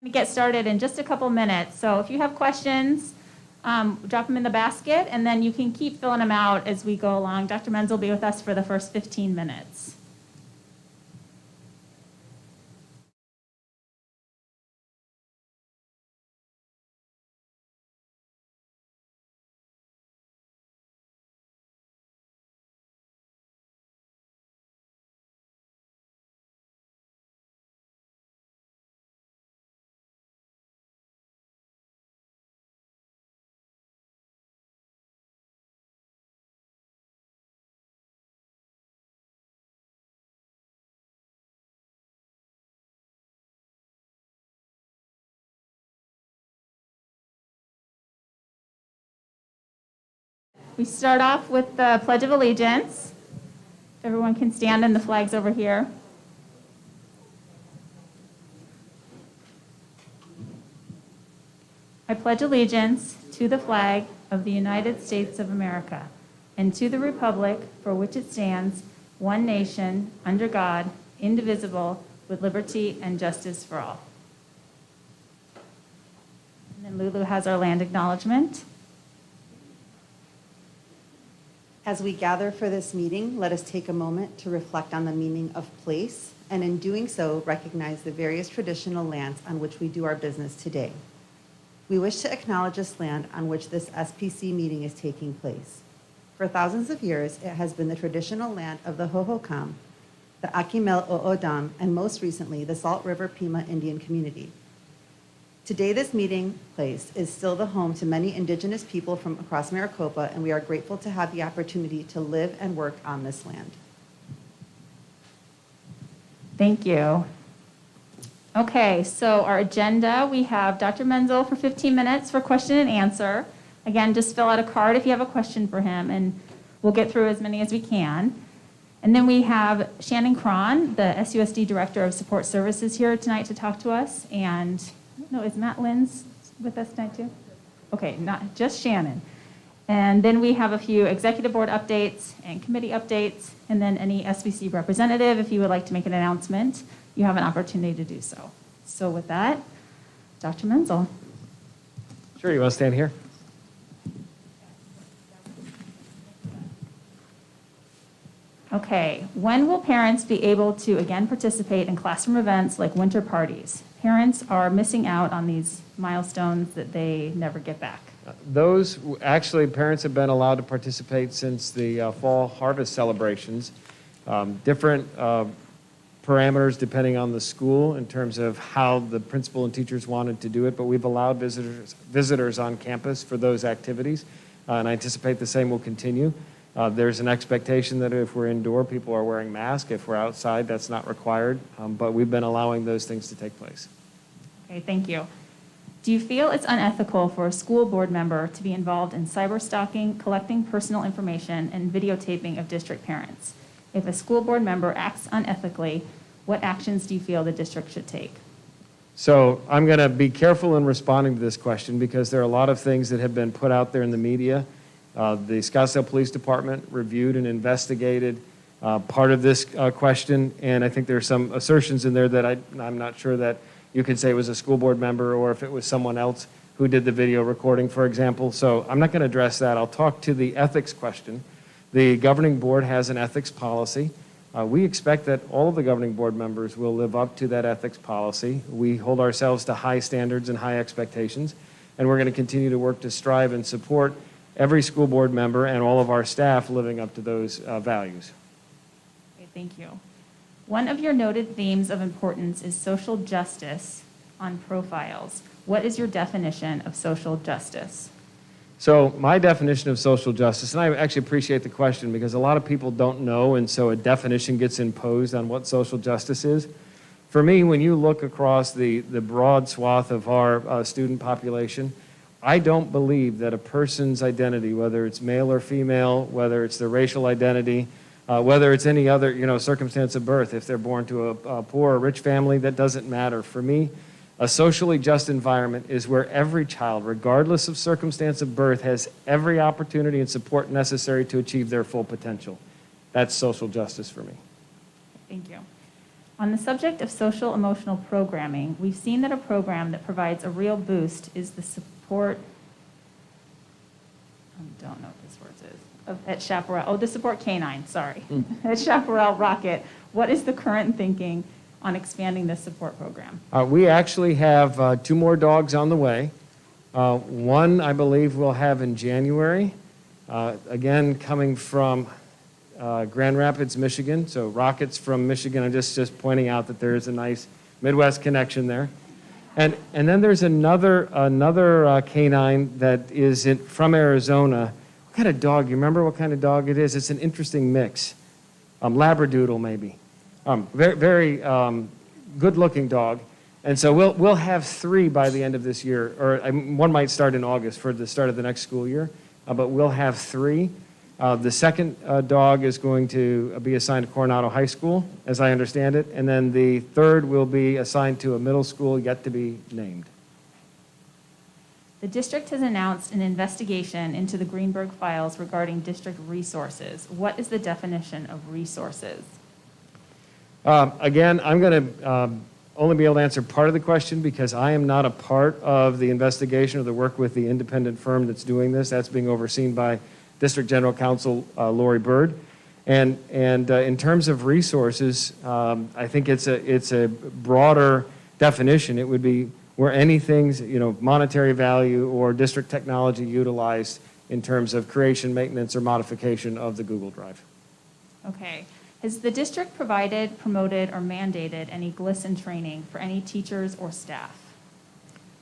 going to get started in just a couple minutes. So if you have questions, drop them in the basket, and then you can keep filling them out as we go along. Dr. Menz will be with us for the first 15 minutes. We start off with the Pledge of Allegiance. Everyone can stand, and the flag's over here. I pledge allegiance to the flag of the United States of America and to the republic for which it stands, one nation, under God, indivisible, with liberty and justice for all. And then Lulu has our land acknowledgement. As we gather for this meeting, let us take a moment to reflect on the meaning of place, and in doing so, recognize the various traditional lands on which we do our business today. We wish to acknowledge this land on which this SPC meeting is taking place. For thousands of years, it has been the traditional land of the Hohokam, the Akimel O'odam, and most recently, the Salt River Pima Indian community. Today, this meeting place is still the home to many indigenous people from across Maricopa, and we are grateful to have the opportunity to live and work on this land. Thank you. Okay, so our agenda, we have Dr. Menzel for 15 minutes for question and answer. Again, just fill out a card if you have a question for him, and we'll get through as many as we can. And then we have Shannon Cron, the SUSD Director of Support Services, here tonight to talk to us. And no, is Matt Linz with us tonight too? Okay, not just Shannon. And then we have a few executive board updates and committee updates, and then any SBC representative, if you would like to make an announcement, you have an opportunity to do so. So with that, Dr. Menzel. Sure, you want to stand here? Okay, when will parents be able to again participate in classroom events like winter parties? Parents are missing out on these milestones that they never get back. Those, actually, parents have been allowed to participate since the fall harvest celebrations. Different parameters depending on the school in terms of how the principal and teachers wanted to do it, but we've allowed visitors on campus for those activities, and I anticipate the same will continue. There's an expectation that if we're indoor, people are wearing masks. If we're outside, that's not required, but we've been allowing those things to take place. Okay, thank you. Do you feel it's unethical for a school board member to be involved in cyber stalking, collecting personal information, and videotaping of district parents? If a school board member acts unethically, what actions do you feel the district should take? So I'm going to be careful in responding to this question because there are a lot of things that have been put out there in the media. The Scottsdale Police Department reviewed and investigated part of this question, and I think there are some assertions in there that I'm not sure that you could say it was a school board member or if it was someone else who did the video recording, for example. So I'm not going to address that. I'll talk to the ethics question. The governing board has an ethics policy. We expect that all of the governing board members will live up to that ethics policy. We hold ourselves to high standards and high expectations, and we're going to continue to work to strive and support every school board member and all of our staff living up to those values. Okay, thank you. One of your noted themes of importance is social justice on profiles. What is your definition of social justice? So my definition of social justice, and I actually appreciate the question because a lot of people don't know, and so a definition gets imposed on what social justice is. For me, when you look across the broad swath of our student population, I don't believe that a person's identity, whether it's male or female, whether it's their racial identity, whether it's any other circumstance of birth, if they're born to a poor or rich family, that doesn't matter. For me, a socially just environment is where every child, regardless of circumstance of birth, has every opportunity and support necessary to achieve their full potential. That's social justice for me. Thank you. On the subject of social emotional programming, we've seen that a program that provides a real boost is the support, I don't know what this word is, at Chaparral, the support canine, sorry, at Chaparral Rocket. What is the current thinking on expanding this support program? We actually have 2 more dogs on the way. One, I believe, we'll have in January. Again, coming from Grand Rapids, Michigan. So Rockets from Michigan. I'm just pointing out that there is a nice Midwest connection there. And then there's another canine that is from Arizona. What kind of dog? You remember what kind of dog it is? It's an interesting mix. Labradoodle, maybe. Very, very good-looking dog. And so we'll have 3 by the end of this year, or one might start in August for the start of the next school year, but we'll have 3. The second dog is going to be assigned to Coronado High School, as I understand it, and then the third will be assigned to a middle school yet to be named. The district has announced an investigation into the Greenberg files regarding district resources. What is the definition of resources? Again, I'm going to only be able to answer part of the question because I am not a part of the investigation or the work with the independent firm that's doing this. That's being overseen by District General Counsel Lori Bird. And in terms of resources, I think it's a broader definition. It would be where anything's, monetary value or district technology utilized in terms of creation, maintenance, or modification of the Google Drive. Okay. Has the district provided, promoted, or mandated any GLISSEN training for any teachers or staff?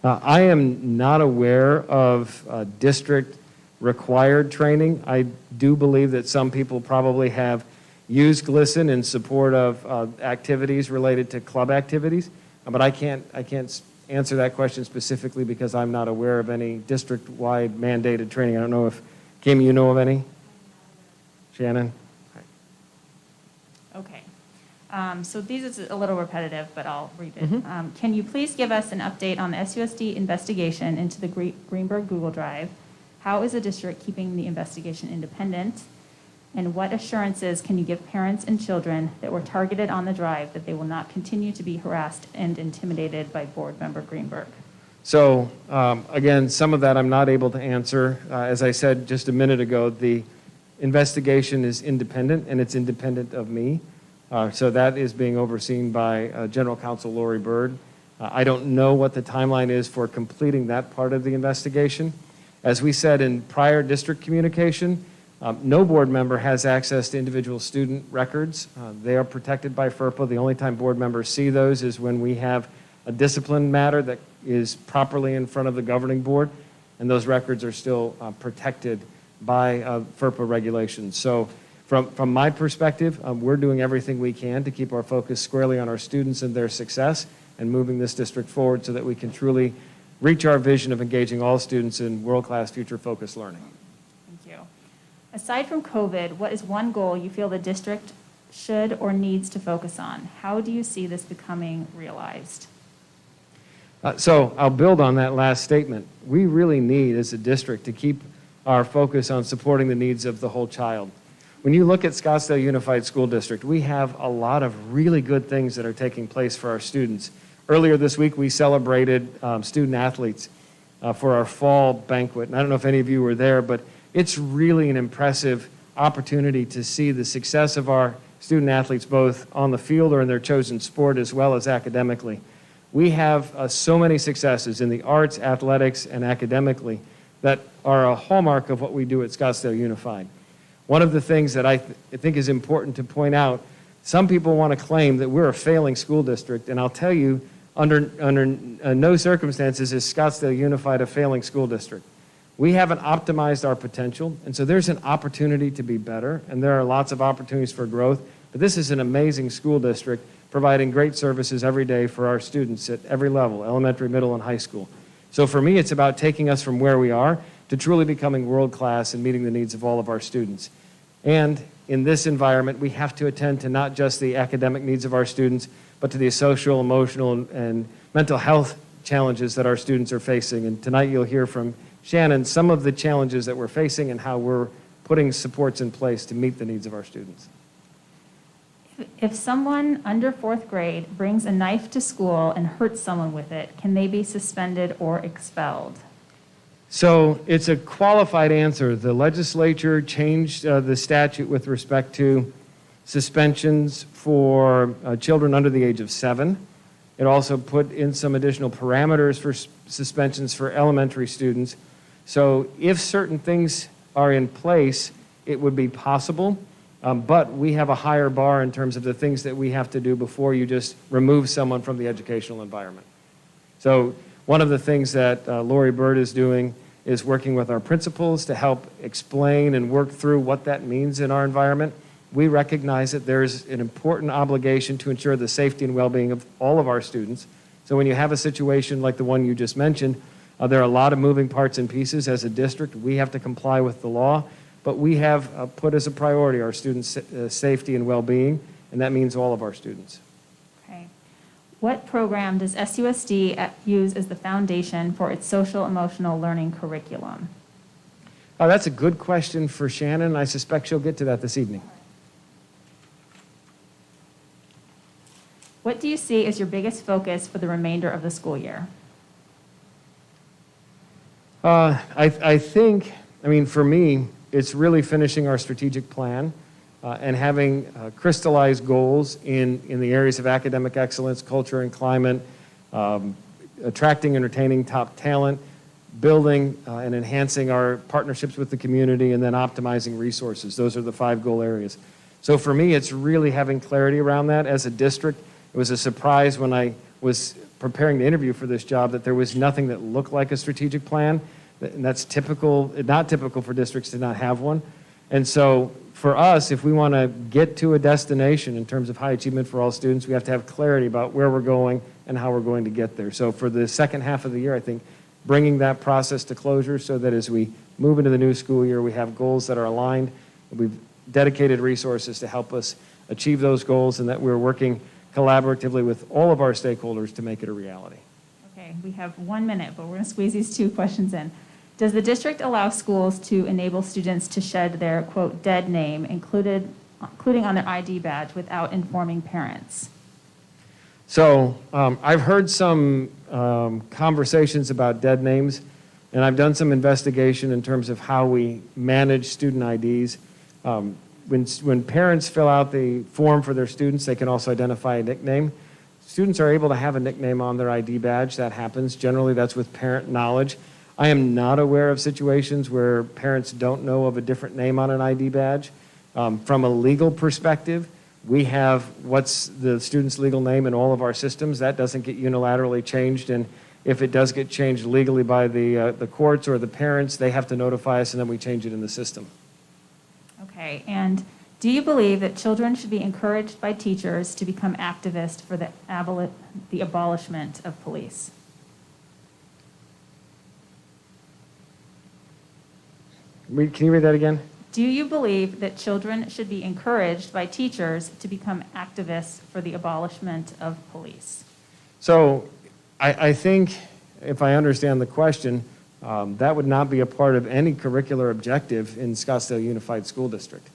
I am not aware of district-required training. I do believe that some people probably have used GLISSEN in support of activities related to club activities, but I can't answer that question specifically because I'm not aware of any district-wide mandated training. I don't know if, Kim, you know of any? Shannon? Okay. So these is a little repetitive, but I'll read it. Can you please give us an update on the SUSD investigation into the Greenberg Google Drive? How is the district keeping the investigation independent? And what assurances can you give parents and children that were targeted on the drive that they will not continue to be harassed and intimidated by board member Greenberg? So, again, some of that I'm not able to answer. As I said just a minute ago, the investigation is independent, and it's independent of me. So that is being overseen by General Counsel Lori Bird. I don't know what the timeline is for completing that part of the investigation. As we said in prior district communication, no board member has access to individual student records. They are protected by FERPA. The only time board members see those is when we have a discipline matter that is properly in front of the governing board, and those records are still protected by FERPA regulations. So from my perspective, we're doing everything we can to keep our focus squarely on our students and their success and moving this district forward so that we can truly reach our vision of engaging all students in world-class future-focused learning. Thank you. Aside from COVID, what is one goal you feel the district should or needs to focus on? How do you see this becoming realized? So I'll build on that last statement. We really need, as a district, to keep our focus on supporting the needs of the whole child. When you look at Scottsdale Unified School District, we have a lot of really good things that are taking place for our students. Earlier this week, we celebrated student athletes for our fall banquet. And I don't know if any of you were there, but it's really an impressive opportunity to see the success of our student athletes both on the field or in their chosen sport as well as academically. We have so many successes in the arts, athletics, and academically that are a hallmark of what we do at Scottsdale Unified. One of the things that I think is important to point out, some people want to claim that we're a failing school district, and I'll tell you, under no circumstances is Scottsdale Unified a failing school district. We haven't optimized our potential, and so there's an opportunity to be better, and there are lots of opportunities for growth, but this is an amazing school district providing great services every day for our students at every level, elementary, middle, and high school. So for me, it's about taking us from where we are to truly becoming world-class and meeting the needs of all of our students. And in this environment, we have to attend to not just the academic needs of our students, but to the social, emotional, and mental health challenges that our students are facing. And tonight you'll hear from Shannon some of the challenges that we're facing and how we're putting supports in place to meet the needs of our students. If someone under 4th grade brings a knife to school and hurts someone with it, can they be suspended or expelled? So it's a qualified answer. The legislature changed the statute with respect to suspensions for children under the age of 7. It also put in some additional parameters for suspensions for elementary students. So if certain things are in place, it would be possible, but we have a higher bar in terms of the things that we have to do before you just remove someone from the educational environment. So one of the things that Lori Bird is doing is working with our principals to help explain and work through what that means in our environment. We recognize that there's an important obligation to ensure the safety and well-being of all of our students. So when you have a situation like the one you just mentioned, there are a lot of moving parts and pieces. As a district, we have to comply with the law, but we have put as a priority our students' safety and well-being, and that means all of our students. Okay. What program does SUSD use as the foundation for its social emotional learning curriculum? That's a good question for Shannon. I suspect she'll get to that this evening. What do you see as your biggest focus for the remainder of the school year? I think, for me, it's really finishing our strategic plan and having crystallized goals in the areas of academic excellence, culture and climate, attracting and retaining top talent, building and enhancing our partnerships with the community, and then optimizing resources. Those are the 5 goal areas. So for me, it's really having clarity around that. As a district, it was a surprise when I was preparing the interview for this job that there was nothing that looked like a strategic plan. And that's not typical for districts to not have one. And so for us, if we want to get to a destination in terms of high achievement for all students, we have to have clarity about where we're going and how we're going to get there. So for the second half of the year, I think bringing that process to closure so that as we move into the new school year, we have goals that are aligned. We've dedicated resources to help us achieve those goals, and that we're working collaboratively with all of our stakeholders to make it a reality. Okay, we have 1 minute, but we're going to squeeze these 2 questions in. Does the district allow schools to enable students to shed their, quote, dead name, including on their ID badge, without informing parents? So I've heard some conversations about dead names, and I've done some investigation in terms of how we manage student IDs. When parents fill out the form for their students, they can also identify a nickname. Students are able to have a nickname on their ID badge. That happens. Generally, that's with parent knowledge. I am not aware of situations where parents don't know of a different name on an ID badge. From a legal perspective, we have what's the student's legal name in all of our systems. That doesn't get unilaterally changed, and if it does get changed legally by the courts or the parents, they have to notify us, and then we change it in the system. Okay, and do you believe that children should be encouraged by teachers to become activists for the abolishment of police? Can you read that again? Do you believe that children should be encouraged by teachers to become activists for the abolishment of police? So I think, if I understand the question, that would not be a part of any curricular objective in Scottsdale Unified School District.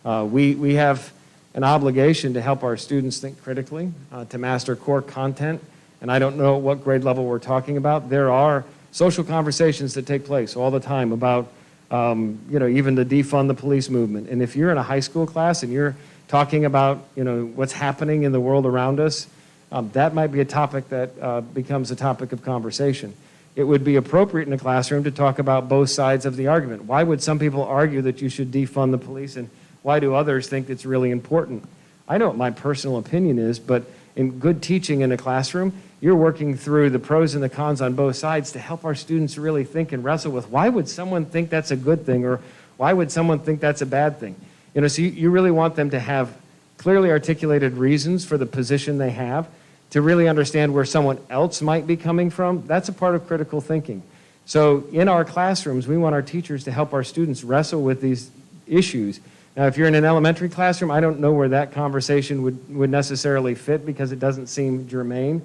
We have an obligation to help our students think critically, to master core content, and I don't know what grade level we're talking about. There are social conversations that take place all the time about, even the defund the police movement. And if you're in a high school class and you're talking about, what's happening in the world around us, that might be a topic that becomes a topic of conversation. It would be appropriate in a classroom to talk about both sides of the argument. Why would some people argue that you should defund the police, and why do others think it's really important? I know what my personal opinion is, but in good teaching in a classroom, you're working through the pros and the cons on both sides to help our students really think and wrestle with, why would someone think that's a good thing, or why would someone think that's a bad thing? So you really want them to have clearly articulated reasons for the position they have, to really understand where someone else might be coming from. That's a part of critical thinking. So in our classrooms, we want our teachers to help our students wrestle with these issues. Now, if you're in an elementary classroom, I don't know where that conversation would necessarily fit, because it doesn't seem germane.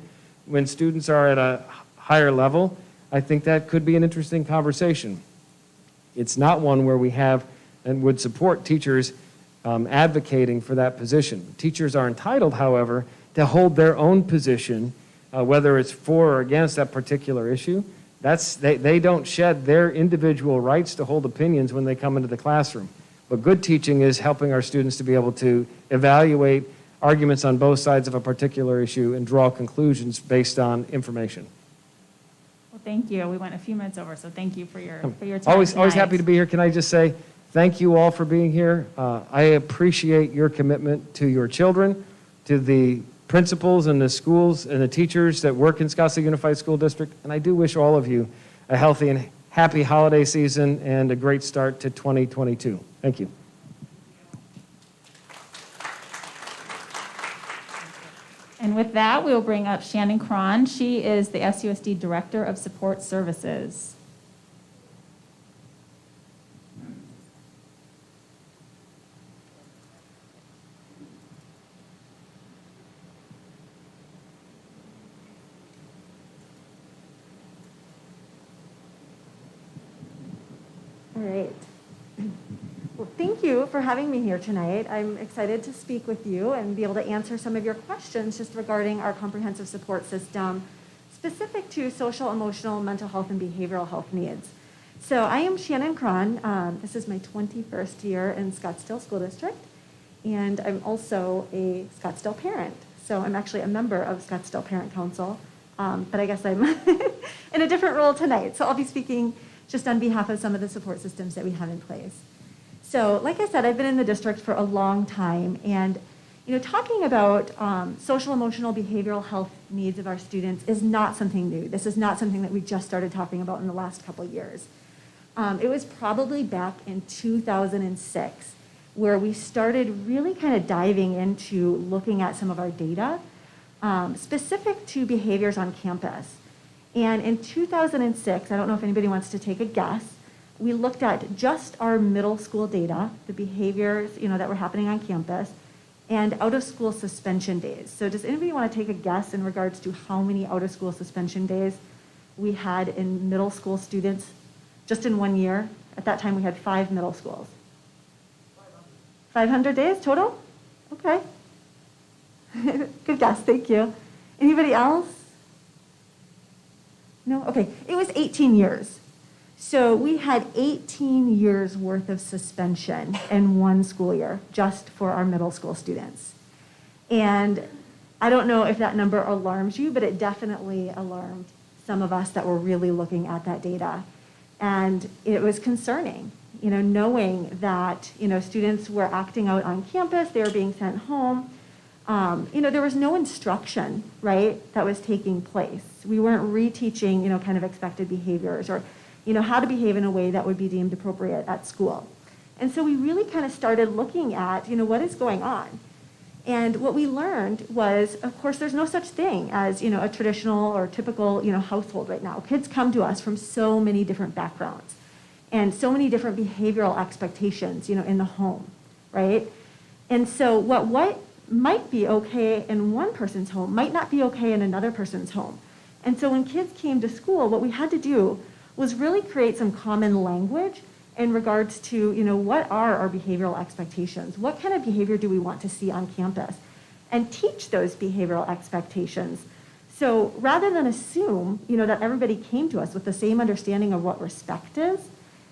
When students are at a higher level, I think that could be an interesting conversation. It's not one where we have and would support teachers advocating for that position. Teachers are entitled, however, to hold their own position, whether it's for or against that particular issue. They don't shed their individual rights to hold opinions when they come into the classroom. But good teaching is helping our students to be able to evaluate arguments on both sides of a particular issue and draw conclusions based on information. Well, thank you. We went a few minutes over, so thank you for your time Always tonight. happy to be here. Can I just say thank you all for being here. I appreciate your commitment to your children, to the principals and the schools and the teachers that work in Scottsdale Unified School District, and I do wish all of you a healthy and happy holiday season and a great start to 2022. Thank you. And with that, we'll bring up Shannon Cron. She is the SUSD Director of Support Services. All right. Well, thank you for having me here tonight. I'm excited to speak with you and be able to answer some of your questions just regarding our comprehensive support system, specific to social, emotional, mental health, and behavioral health needs. So I am Shannon Cron. This is my 21st year in Scottsdale School District, and I'm also a Scottsdale parent. So I'm actually a member of Scottsdale Parent Council, but I guess I'm in a different role tonight. So I'll be speaking just on behalf of some of the support systems that we have in place. So like I said, I've been in the district for a long time, and talking about social, emotional, behavioral health needs of our students is not something new. This is not something that we just started talking about in the last couple of years. It was probably back in 2006 where we started really kind of diving into looking at some of our data specific to behaviors on campus. And in 2006, I don't know if anybody wants to take a guess, we looked at just our middle school data, the behaviors that were happening on campus, and out-of-school suspension days. So does anybody want to take a guess in regards to how many out-of-school suspension days we had in middle school students just in 1 year? At that time, we had 5 middle schools. 500 days total? Okay. Good guess, thank you. Anybody else? No? Okay, it was 18 years. So we had 18 years worth of suspension in 1 school year just for our middle school students. And I don't know if that number alarms you, but it definitely alarmed some of us that were really looking at that data. And it was concerning, knowing that, students were acting out on campus, they were being sent home. There was no instruction, right, that was taking place. We weren't reteaching, kind of expected behaviors or, how to behave in a way that would be deemed appropriate at school. And so we really kind of started looking at, what is going on. And what we learned was, of course, there's no such thing as, a traditional or typical, household right now. Kids come to us from so many different backgrounds and so many different behavioral expectations, in the home, right? And so what might be okay in one person's home might not be okay in another person's home. And so when kids came to school, what we had to do was really create some common language in regards to, what are our behavioral expectations? What kind of behavior do we want to see on campus? And teach those behavioral expectations. So rather than assume, that everybody came to us with the same understanding of what respect is,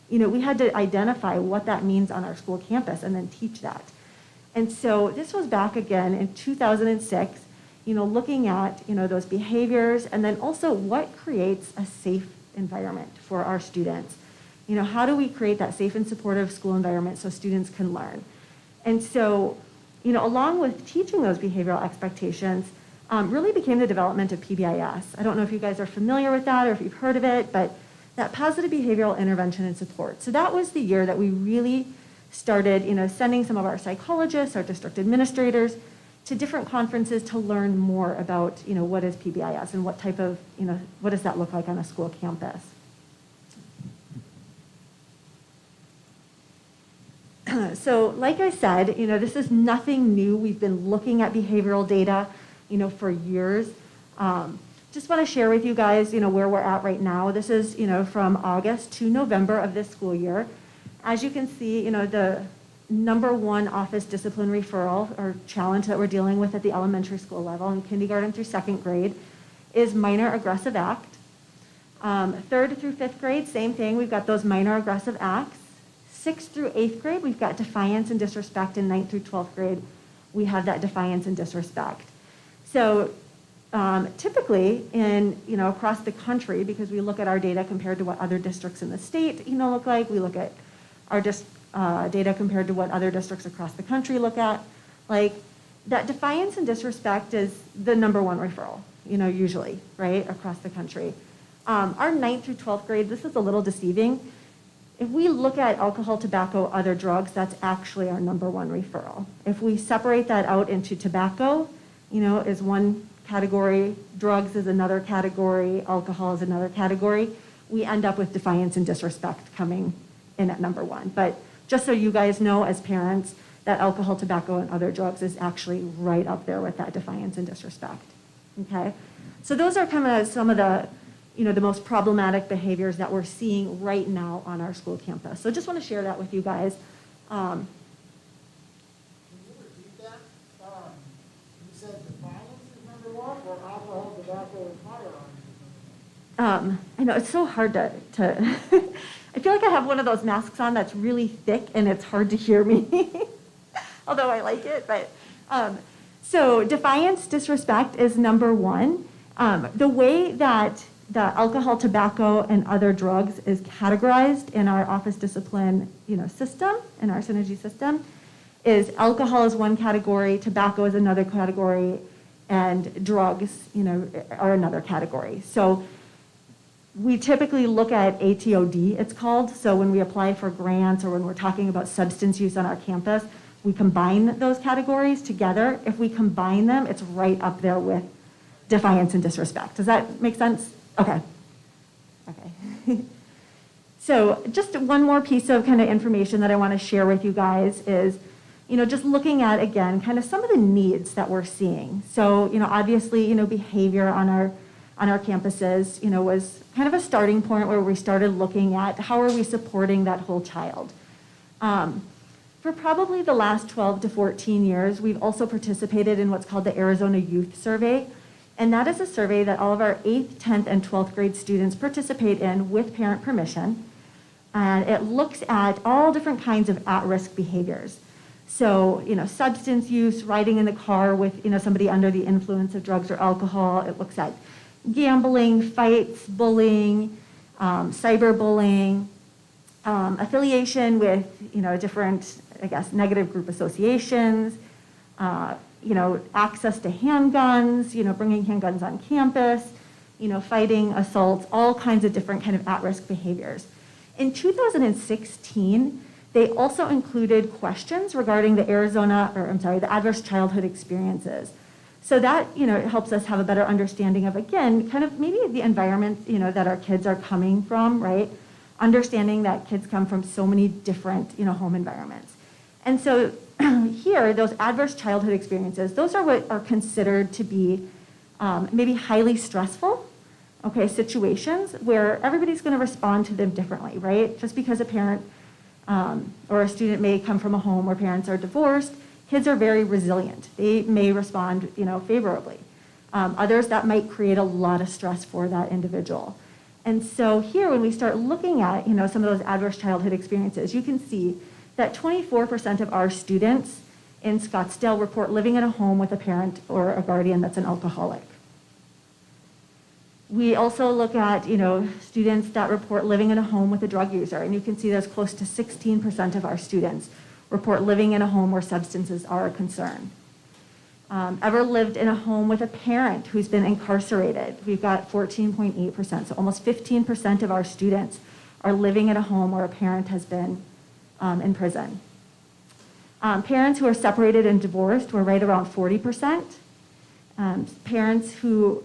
we had to identify what that means on our school campus and then teach that. And so this was back again in 2006, looking at, those behaviors and then also what creates a safe environment for our students. How do we create that safe and supportive school environment so students can learn? And so, along with teaching those behavioral expectations, really became the development of PBIS. I don't know if you guys are familiar with that or if you've heard of it, but that positive behavioral intervention and support. So that was the year that we really started, sending some of our psychologists, our district administrators, to different conferences to learn more about, what is PBIS and what type of, what does that look like on a school campus. So like I said, this is nothing new. We've been looking at behavioral data, for years. Just want to share with you guys, where we're at right now. This is, from August to November of this school year. As you can see, the number one office discipline referral or challenge that we're dealing with at the elementary school level in kindergarten through second grade is minor aggressive act. Third through fifth grade, same thing. We've got those minor aggressive acts. Sixth through eighth grade, we've got defiance and disrespect. In ninth through 12th grade, we have that defiance and disrespect. So typically across the country, because we look at our data compared to what other districts in the state, look like, we look at our data compared to what other districts across the country look at, like that defiance and disrespect is the number one referral, usually, right, across the country. Our 9th through 12th grade, this is a little deceiving. If we look at alcohol, tobacco, other drugs, that's actually our number one referral. If we separate that out into tobacco, is one category, drugs is another category, alcohol is another category, we end up with defiance and disrespect coming in at number one. But just so you guys know as parents, that alcohol, tobacco, and other drugs is actually right up there with that defiance and disrespect, okay? So those are kind of some of the the most problematic behaviors that we're seeing right now on our school campus. So just want to share that with you guys. Can you repeat that? You said defiance is number one, or alcohol, tobacco, and firearms? I know, it's so hard to I feel like I have one of those masks on that's really thick and it's hard to hear me, although I like it. But so defiance, disrespect is number one. The way that the alcohol, tobacco, and other drugs is categorized in our office discipline, system, in our synergy system, is alcohol is one category, tobacco is another category, and drugs, are another category. So we typically look at ATOD, it's called. So when we apply for grants or when we're talking about substance use on our campus, we combine those categories together. If we combine them, it's right up there with defiance and disrespect. Does that make sense? Okay. So just one more piece of kind of information that I want to share with you guys is, just looking at, again, kind of some of the needs that we're seeing. So, obviously, behavior on our campuses, was kind of a starting point where we started looking at how are we supporting that whole child. For probably the last 12 to 14 years, we've also participated in what's called the Arizona Youth Survey. And that is a survey that all of our 8th, 10th, and 12th grade students participate in with parent permission. And it looks at all different kinds of at-risk behaviors. So, substance use, riding in the car with, somebody under the influence of drugs or alcohol. It looks at gambling, fights, bullying, cyberbullying, affiliation with, different, negative group associations, access to handguns, bringing handguns on campus, fighting, assaults, all kinds of different kind of at-risk behaviors. In 2016, they also included questions regarding the adverse childhood experiences. So that, helps us have a better understanding of, again, kind of maybe the environment, that our kids are coming from, right? Understanding that kids come from so many different, home environments. And so here, those adverse childhood experiences, those are what are considered to be maybe highly stressful, situations where everybody's going to respond to them differently, right? Just because a parent or a student may come from a home where parents are divorced, kids are very resilient. They may respond, favorably. Others, that might create a lot of stress for that individual. And so here, when we start looking at, some of those adverse childhood experiences, you can see that 24% of our students in Scottsdale report living in a home with a parent or a guardian that's an alcoholic. We also look at, students that report living in a home with a drug user, and you can see there's close to 16% of our students report living in a home where substances are a concern. Ever lived in a home with a parent who's been incarcerated? We've got 14.8%, so almost 15% of our students are living in a home where a parent has been in prison. Parents who are separated and divorced were right around 40%. Parents who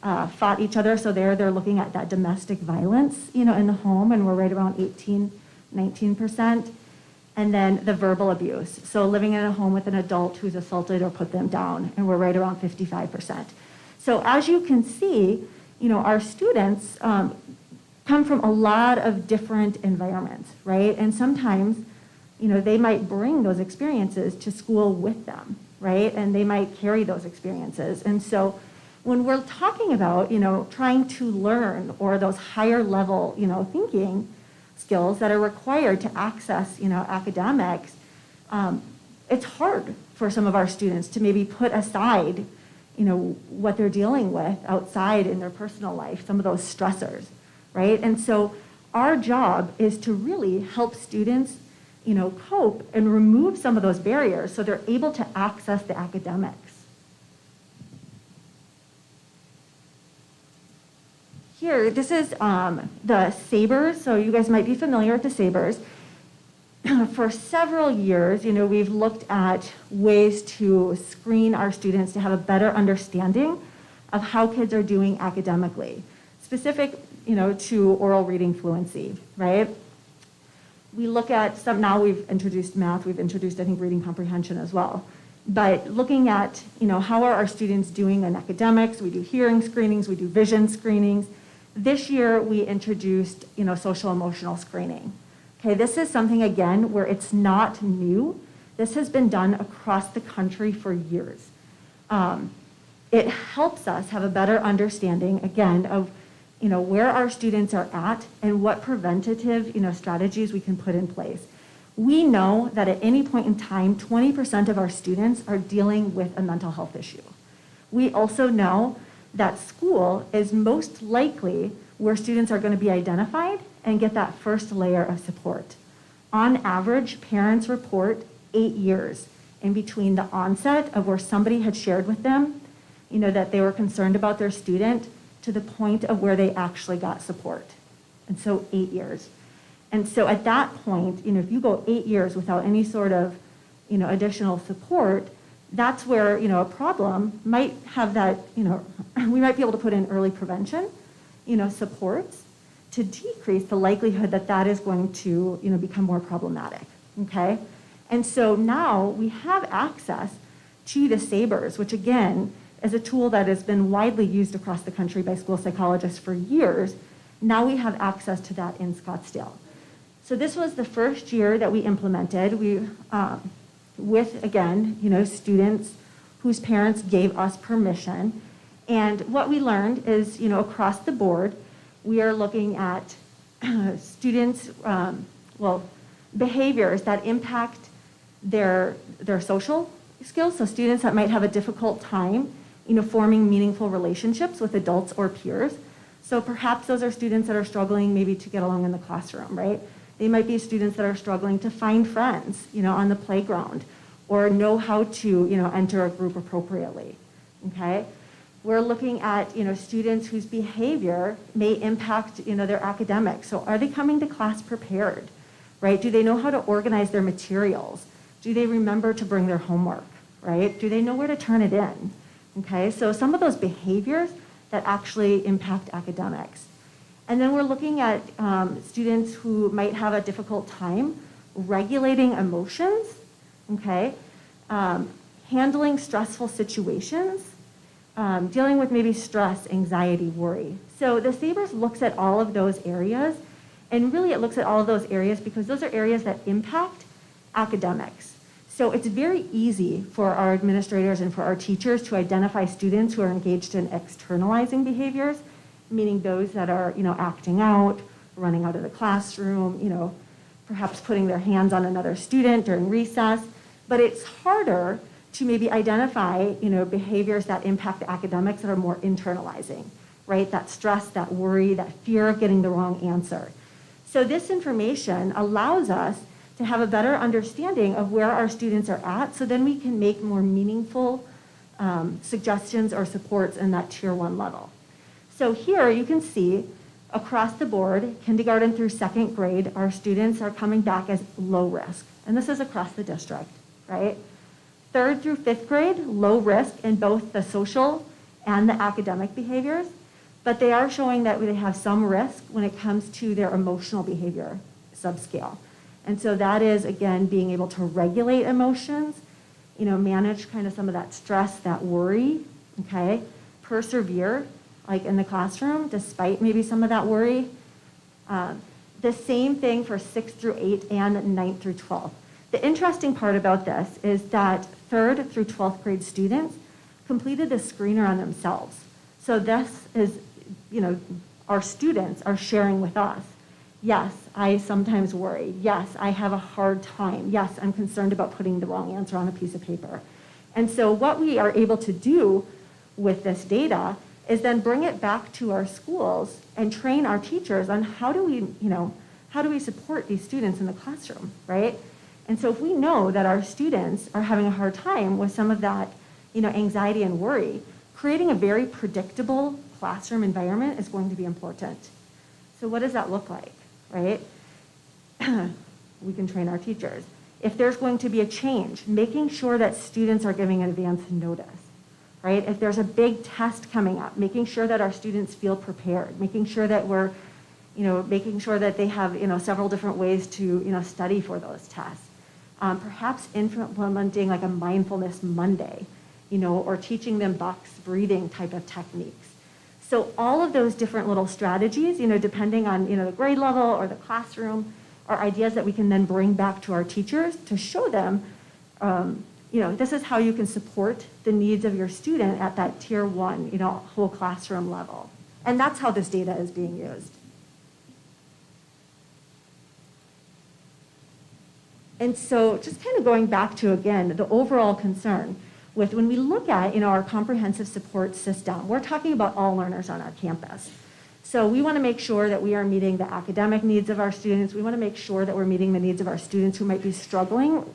fought each other, so they're looking at that domestic violence, in the home, and we're right around 19%. And then the verbal abuse, so living in a home with an adult who's assaulted or put them down, and we're right around 55%. So as you can see, our students come from a lot of different environments, right? And sometimes, they might bring those experiences to school with them, right? And they might carry those experiences. And so when we're talking about, trying to learn or those higher level, thinking skills that are required to access, academics, it's hard for some of our students to maybe put aside, what they're dealing with outside in their personal life, some of those stressors, right? And so our job is to really help students, cope and remove some of those barriers so they're able to access the academics. Here, this is the SABRs, so you guys might be familiar with the SABRs. For several years, we've looked at ways to screen our students to have a better understanding of how kids are doing academically, specific, to oral reading fluency, right? We look at now we've introduced math, we've introduced, I think, reading comprehension as well. But looking at, how are our students doing in academics? We do hearing screenings, we do vision screenings. This year, we introduced, social emotional screening. Okay, this is something, again, where it's not new. This has been done across the country for years. It helps us have a better understanding, again, of, where our students are at and what preventative, strategies we can put in place. We know that at any point in time, 20% of our students are dealing with a mental health issue. We also know that school is most likely where students are going to be identified and get that first layer of support. On average, parents report 8 years in between the onset of where somebody had shared with them, that they were concerned about their student to the point of where they actually got support. And so 8 years. And so at that point, if you go 8 years without any sort of, additional support, that's where, a problem might have that, we might be able to put in early prevention, supports to decrease the likelihood that that is going to, become more problematic, okay? And so now we have access to the SABRs, which again, is a tool that has been widely used across the country by school psychologists for years. Now we have access to that in Scottsdale. So this was the first year that we implemented. We, with, again, students whose parents gave us permission. And what we learned is, across the board, we are looking at students, behaviors that impact their social skills. So students that might have a difficult time, forming meaningful relationships with adults or peers. So perhaps those are students that are struggling maybe to get along in the classroom, right? They might be students that are struggling to find friends, on the playground, or know how to, enter a group appropriately, okay? We're looking at, students whose behavior may impact, their academics. So are they coming to class prepared, right? Do they know how to organize their materials? Do they remember to bring their homework, right? Do they know where to turn it in, okay? So some of those behaviors that actually impact academics. And then we're looking at students who might have a difficult time regulating emotions, okay? Handling stressful situations, dealing with maybe stress, anxiety, worry. So the SABRs looks at all of those areas, and really it looks at all of those areas because those are areas that impact academics. So it's very easy for our administrators and for our teachers to identify students who are engaged in externalizing behaviors, meaning those that are, acting out, running out of the classroom, perhaps putting their hands on another student during recess. But it's harder to maybe identify, behaviors that impact the academics that are more internalizing, right? That stress, that worry, that fear of getting the wrong answer. So this information allows us to have a better understanding of where our students are at, so then we can make more meaningful suggestions or supports in that tier 1 level. So here you can see across the board, kindergarten through 2nd grade, our students are coming back as low risk. And this is across the district, right? 3rd through 5th grade, low risk in both the social and the academic behaviors, but they are showing that they have some risk when it comes to their emotional behavior subscale. And so that is, again, being able to regulate emotions, manage kind of some of that stress, that worry, okay? Persevere, like in the classroom, despite maybe some of that worry. The same thing for 6th through 8 and 9th through 12. The interesting part about this is that 3rd through 12th grade students completed the screener on themselves. So this is, our students are sharing with us. Yes, I sometimes worry. Yes, I have a hard time. Yes, I'm concerned about putting the wrong answer on a piece of paper. And so what we are able to do with this data is then bring it back to our schools and train our teachers on how do we support these students in the classroom, right? And so if we know that our students are having a hard time with some of that, anxiety and worry, creating a very predictable classroom environment is going to be important. So what does that look like, right? We can train our teachers. If there's going to be a change, making sure that students are giving advance notice, right? If there's a big test coming up, making sure that our students feel prepared, making sure that we're, making sure that they have, several different ways to, study for those tests. Perhaps implementing like a mindfulness Monday, or teaching them box breathing type of techniques. So all of those different little strategies, depending on, the grade level or the classroom, are ideas that we can then bring back to our teachers to show them, this is how you can support the needs of your student at that tier 1, whole classroom level. And that's how this data is being used. And so just kind of going back to, again, the overall concern with when we look at, our comprehensive support system, we're talking about all learners on our campus. So we want to make sure that we are meeting the academic needs of our students. We want to make sure that we're meeting the needs of our students who might be struggling,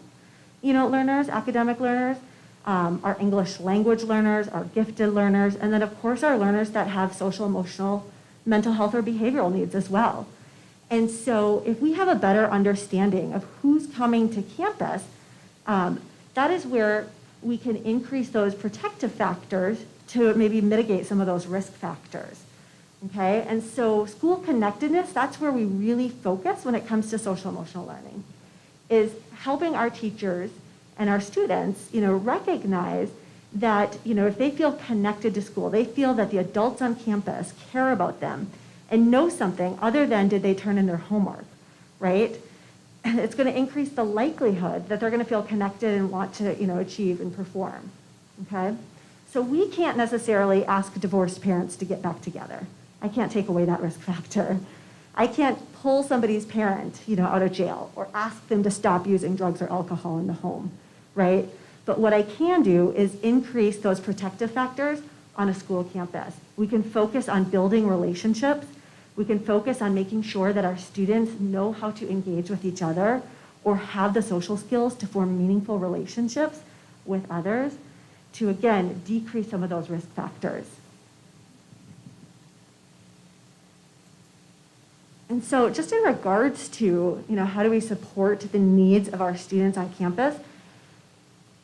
learners, academic learners, our English language learners, our gifted learners, and then of course our learners that have social, emotional, mental health or behavioral needs as well. And so if we have a better understanding of who's coming to campus, that is where we can increase those protective factors to maybe mitigate some of those risk factors. Okay, and so school connectedness, that's where we really focus when it comes to social emotional learning, is helping our teachers and our students, recognize that, if they feel connected to school, they feel that the adults on campus care about them and know something other than did they turn in their homework, right? It's going to increase the likelihood that they're going to feel connected and want to, achieve and perform, okay? So we can't necessarily ask divorced parents to get back together. I can't take away that risk factor. I can't pull somebody's parent, out of jail or ask them to stop using drugs or alcohol in the home, right? But what I can do is increase those protective factors on a school campus. We can focus on building relationships. We can focus on making sure that our students know how to engage with each other or have the social skills to form meaningful relationships with others to, again, decrease some of those risk factors. And so just in regards to, how do we support the needs of our students on campus,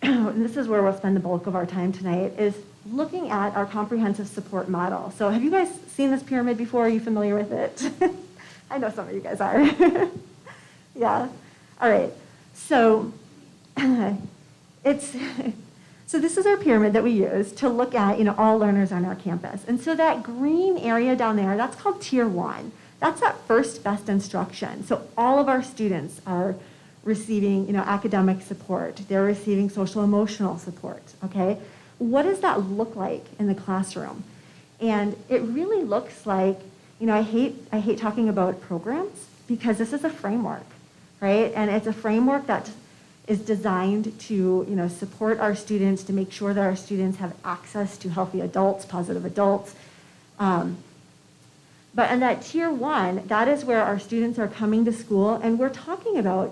and this is where we'll spend the bulk of our time tonight, is looking at our comprehensive support model. So have you guys seen this pyramid before? Are you familiar with it? I know some of you guys are. Yeah. All right. So so this is our pyramid that we use to look at, all learners on our campus. And so that green area down there, that's called tier 1. That's that first best instruction. So all of our students are receiving, academic support. They're receiving social emotional support, okay? What does that look like in the classroom? And it really looks like, I hate talking about programs because this is a framework, right? And it's a framework that is designed to, support our students, to make sure that our students have access to healthy adults, positive adults. But in that tier 1, that is where our students are coming to school, and we're talking about,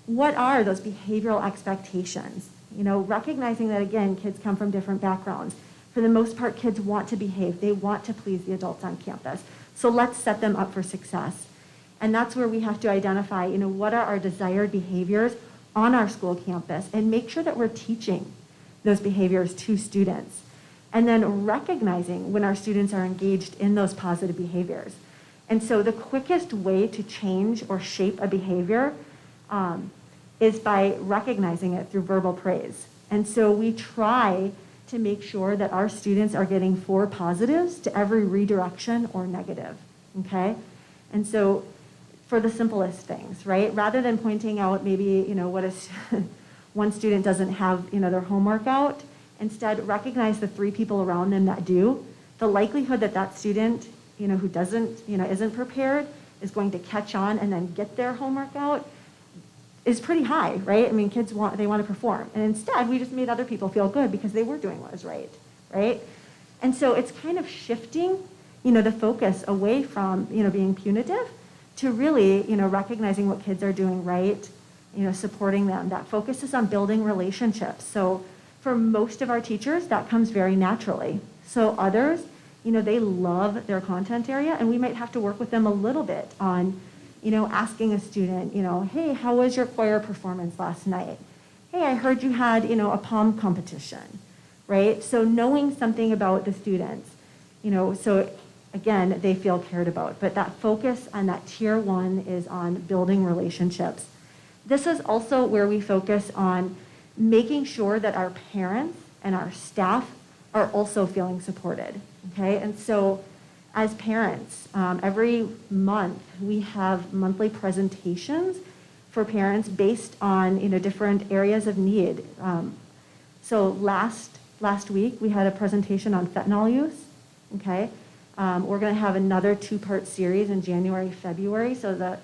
what are those behavioral expectations? Recognizing that, again, kids come from different backgrounds. For the most part, kids want to behave. They want to please the adults on campus. So let's set them up for success. And that's where we have to identify, what are our desired behaviors on our school campus and make sure that we're teaching those behaviors to students. And then recognizing when our students are engaged in those positive behaviors. And so the quickest way to change or shape a behavior is by recognizing it through verbal praise. And so we try to make sure that our students are getting 4 positives to every redirection or negative, okay? And so for the simplest things, right? Rather than pointing out maybe, what is one student doesn't have, their homework out, instead recognize the 3 people around them that do. The likelihood that that student, who doesn't, isn't prepared is going to catch on and then get their homework out is pretty high, right? I mean, kids want to perform. And instead, we just made other people feel good because they were doing what was right, right? And so it's kind of shifting, the focus away from, being punitive to really, recognizing what kids are doing right, supporting them. That focuses on building relationships. So for most of our teachers, that comes very naturally. So others, they love their content area, and we might have to work with them a little bit on, asking a student, hey, how was your choir performance last night? Hey, I heard you had, a poem competition, right? So knowing something about the students, so again, they feel cared about. But that focus on that tier 1 is on building relationships. This is also where we focus on making sure that our parents and our staff are also feeling supported, okay? And so as parents, every month we have monthly presentations for parents based on, different areas of need. So last week we had a presentation on fentanyl use, okay? We're going to have another 2-part series in January, February, so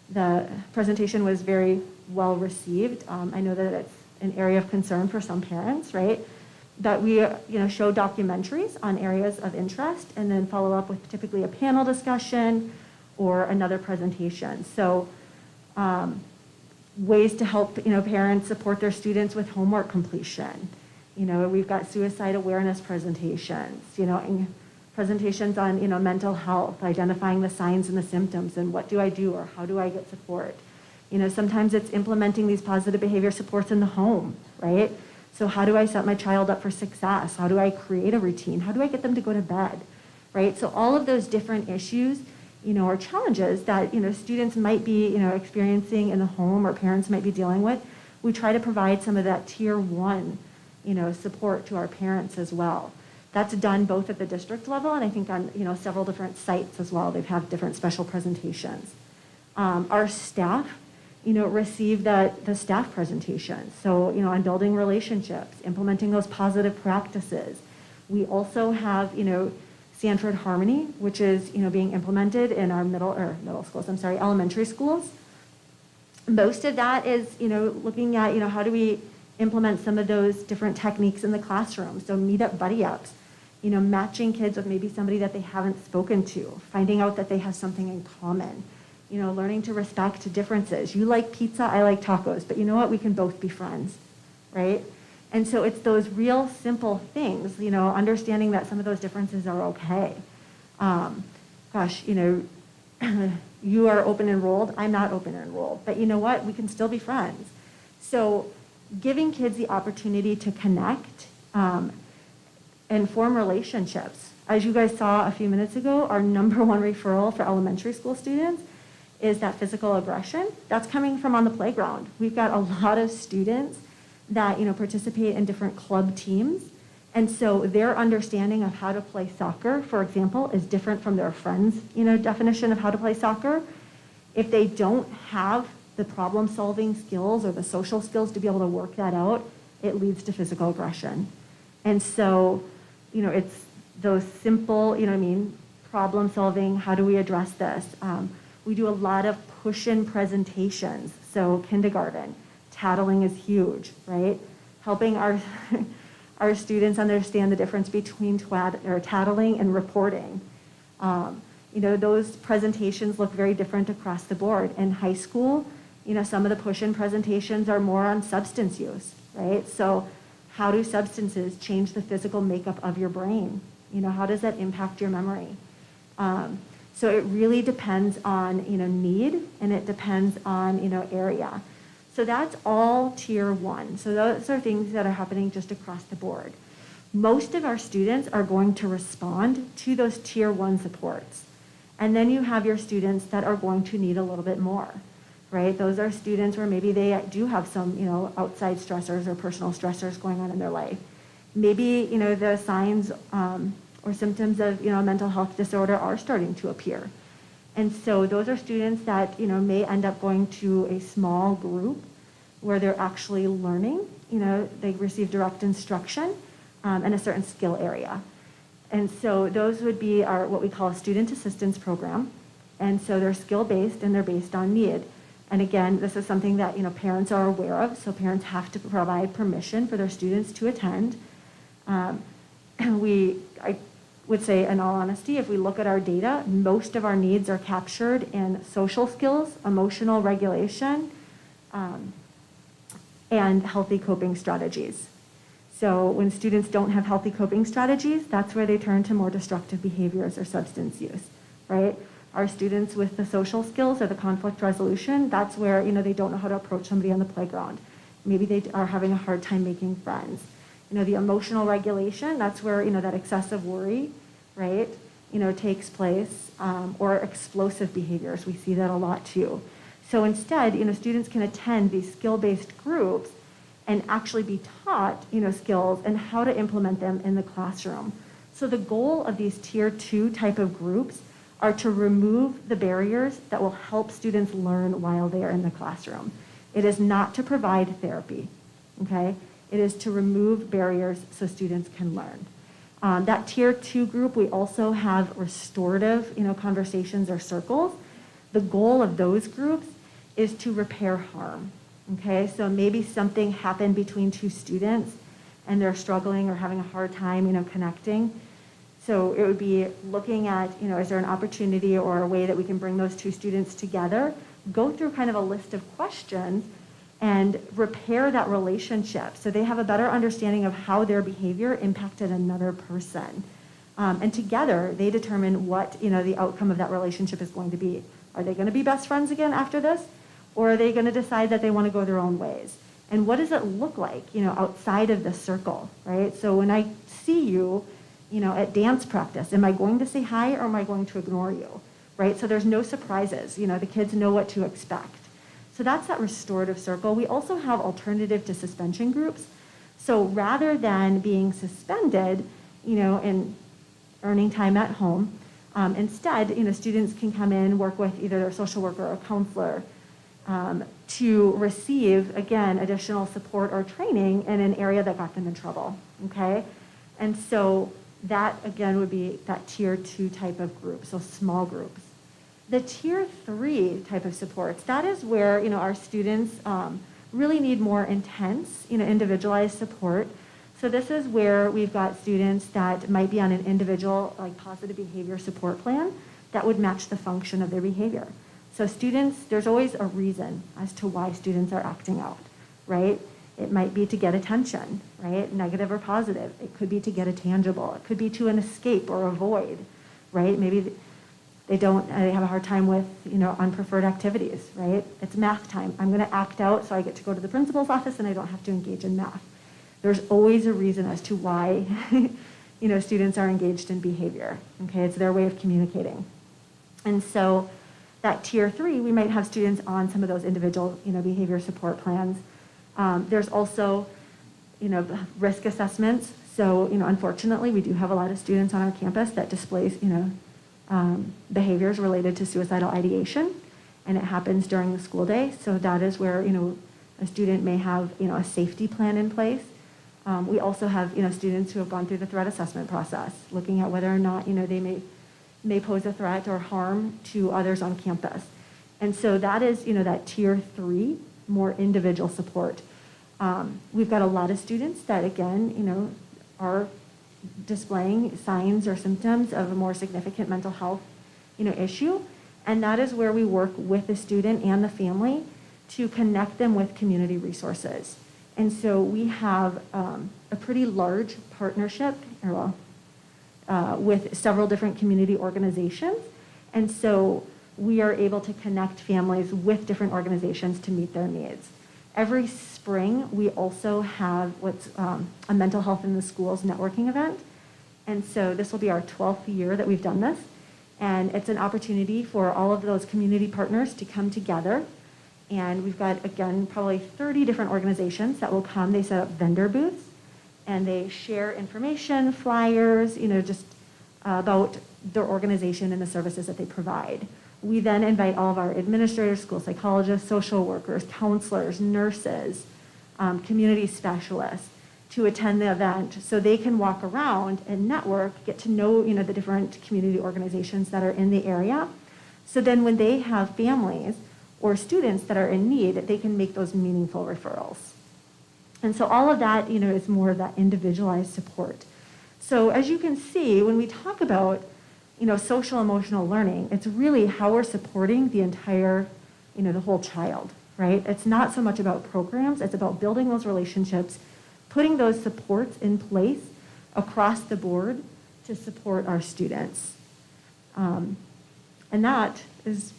the presentation was very well received. I know that it's an area of concern for some parents, right? That we, show documentaries on areas of interest and then follow up with typically a panel discussion or another presentation. So ways to help, parents support their students with homework completion. We've got suicide awareness presentations, and presentations on, mental health, identifying the signs and the symptoms and what do I do or how do I get support. Sometimes it's implementing these positive behavior supports in the home, right? So how do I set my child up for success? How do I create a routine? How do I get them to go to bed, right? So all of those different issues, or challenges that, students might be, experiencing in the home or parents might be dealing with, we try to provide some of that tier 1, support to our parents as well. That's done both at the district level and I think on, several different sites as well. They've had different special presentations. Our staff, receive the staff presentation. So, on building relationships, implementing those positive practices. We also have, Sanford Harmony, which is, being implemented in our elementary schools. Most of that is, looking at, how do we implement some of those different techniques in the classroom. So meet up buddy ups, matching kids with maybe somebody that they haven't spoken to, finding out that they have something in common. Learning to respect differences. You like pizza, I like tacos, but you know what? We can both be friends, right? And so it's those real simple things, understanding that some of those differences are okay. You are open enrolled, I'm not open enrolled, but you know what? We can still be friends. So giving kids the opportunity to connect and form relationships. As you guys saw a few minutes ago, our number 1 referral for elementary school students is that physical aggression. That's coming from on the playground. We've got a lot of students that, participate in different club teams. And so their understanding of how to play soccer, for example, is different from their friends', definition of how to play soccer. If they don't have the problem-solving skills or the social skills to be able to work that out, it leads to physical aggression. And so, it's those simple, problem-solving, how do we address this? We do a lot of push-in presentations. So kindergarten, tattling is huge, right? Helping our our students understand the difference between tattling and reporting. Those presentations look very different across the board. In high school, some of the push-in presentations are more on substance use, right? So how do substances change the physical makeup of your brain? How does that impact your memory? So it really depends on, need, and it depends on, area. So that's all tier 1. So those are things that are happening just across the board. Most of our students are going to respond to those tier 1 supports. And then you have your students that are going to need a little bit more, right? Those are students where maybe they do have some, outside stressors or personal stressors going on in their life. Maybe, the signs or symptoms of, mental health disorder are starting to appear. And so those are students that, may end up going to a small group where they're actually learning, they receive direct instruction in a certain skill area. And so those would be our, what we call a student assistance program. And so they're skill-based and they're based on need. And again, this is something that, parents are aware of. So parents have to provide permission for their students to attend. I would say, in all honesty, if we look at our data, most of our needs are captured in social skills, emotional regulation, and healthy coping strategies. So when students don't have healthy coping strategies, that's where they turn to more destructive behaviors or substance use, right? Our students with the social skills or the conflict resolution, that's where, they don't know how to approach somebody on the playground. Maybe they are having a hard time making friends. The emotional regulation, that's where, that excessive worry, right, takes place, or explosive behaviors. We see that a lot too. So instead, students can attend these skill-based groups and actually be taught, skills and how to implement them in the classroom. So the goal of these tier 2 type of groups are to remove the barriers that will help students learn while they are in the classroom. It is not to provide therapy, okay? It is to remove barriers so students can learn. That tier 2 group, we also have restorative, conversations or circles. The goal of those groups is to repair harm, okay? So maybe something happened between two students and they're struggling or having a hard time, connecting. So it would be looking at, is there an opportunity or a way that we can bring those two students together, go through kind of a list of questions and repair that relationship so they have a better understanding of how their behavior impacted another person. And together, they determine what, the outcome of that relationship is going to be. Are they going to be best friends again after this? Or are they going to decide that they want to go their own ways? And what does it look like, outside of the circle, right? So when I see you, at dance practice, am I going to say hi or am I going to ignore you, right? So there's no surprises. The kids know what to expect. So that's that restorative circle. We also have alternative to suspension groups. So rather than being suspended, and earning time at home, instead, students can come in, work with either their social worker or counselor to receive, again, additional support or training in an area that got them in trouble, okay? And so that, again, would be that tier 2 type of group, so small groups. The tier 3 type of supports, that is where, our students really need more intense, individualized support. So this is where we've got students that might be on an individual, positive behavior support plan that would match the function of their behavior. So students, there's always a reason as to why students are acting out, right? It might be to get attention, right? Negative or positive. It could be to get a tangible. It could be to an escape or avoid, right? Maybe they have a hard time with, unpreferred activities, right? It's math time. I'm going to act out so I get to go to the principal's office and I don't have to engage in math. There's always a reason as to why, students are engaged in behavior, okay? It's their way of communicating. And so that tier 3, we might have students on some of those individual, behavior support plans. There's also, risk assessments. So, unfortunately, we do have a lot of students on our campus that displays, behaviors related to suicidal ideation, and it happens during the school day. So that is where, a student may have, a safety plan in place. We also have, students who have gone through the threat assessment process, looking at whether or not, they may pose a threat or harm to others on campus. And so that is, that tier 3, more individual support. We've got a lot of students that, again, are displaying signs or symptoms of a more significant mental health, issue. And that is where we work with the student and the family to connect them with community resources. And so we have a pretty large partnership, with several different community organizations. And so we are able to connect families with different organizations to meet their needs. Every spring, we also have what's a mental health in the schools networking event. And so this will be our 12th year that we've done this. And it's an opportunity for all of those community partners to come together. And we've got, again, probably 30 different organizations that will come. They set up vendor booths and they share information, flyers, just about their organization and the services that they provide. We then invite all of our administrators, school psychologists, social workers, counselors, nurses, community specialists to attend the event so they can walk around and network, get to know, the different community organizations that are in the area. So then when they have families or students that are in need, they can make those meaningful referrals. And so all of that, is more of that individualized support. So as you can see, when we talk about, social emotional learning, it's really how we're supporting the entire, the whole child, right? It's not so much about programs, it's about building those relationships, putting those supports in place across the board to support our students. And that is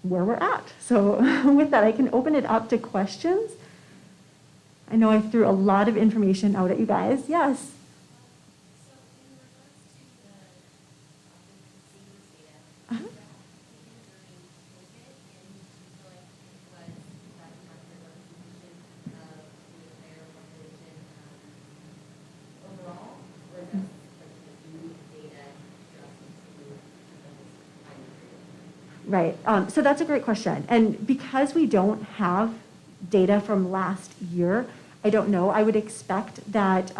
where we're at. So with that, I can open it up to questions. I know I threw a lot of information out at you guys. Yes? Right. So that's a great question. And because we don't have data from last year, I don't know. I would expect that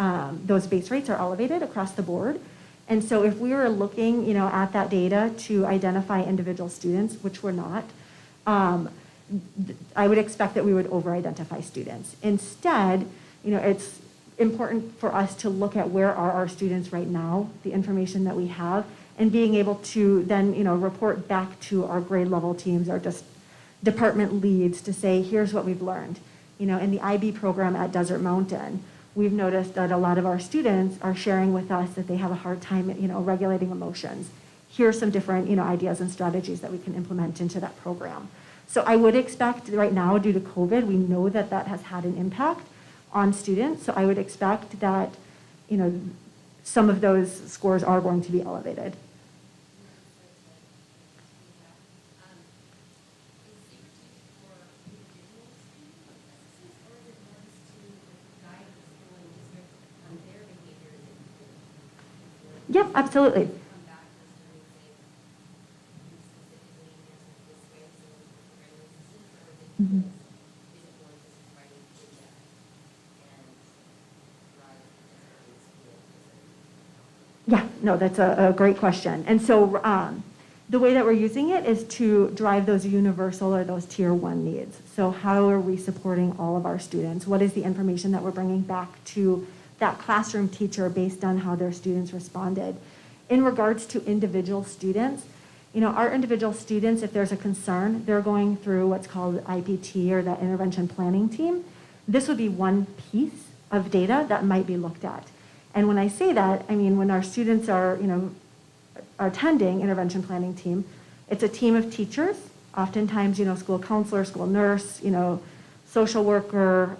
those base rates are elevated across the board. And so if we were looking, at that data to identify individual students, which we're not, I would expect that we would over-identify students. Instead, it's important for us to look at where are our students right now, the information that we have, and being able to then, report back to our grade level teams, our just department leads to say, here's what we've learned. In the IB program at Desert Mountain, we've noticed that a lot of our students are sharing with us that they have a hard time, regulating emotions. Here's some different, ideas and strategies that we can implement into that program. So I would expect right now, due to COVID, we know that that has had an impact on students. So I would expect that, some of those scores are going to be elevated. Yep, absolutely. Mm-hmm. Yeah, no, that's a great question. And so the way that we're using it is to drive those universal or those tier 1 needs. So how are we supporting all of our students? What is the information that we're bringing back to that classroom teacher based on how their students responded? In regards to individual students, our individual students, if there's a concern, they're going through what's called IPT or that intervention planning team. This would be one piece of data that might be looked at. And when I say that, I mean when our students are, are attending intervention planning team, it's a team of teachers, oftentimes, school counselor, school nurse, social worker,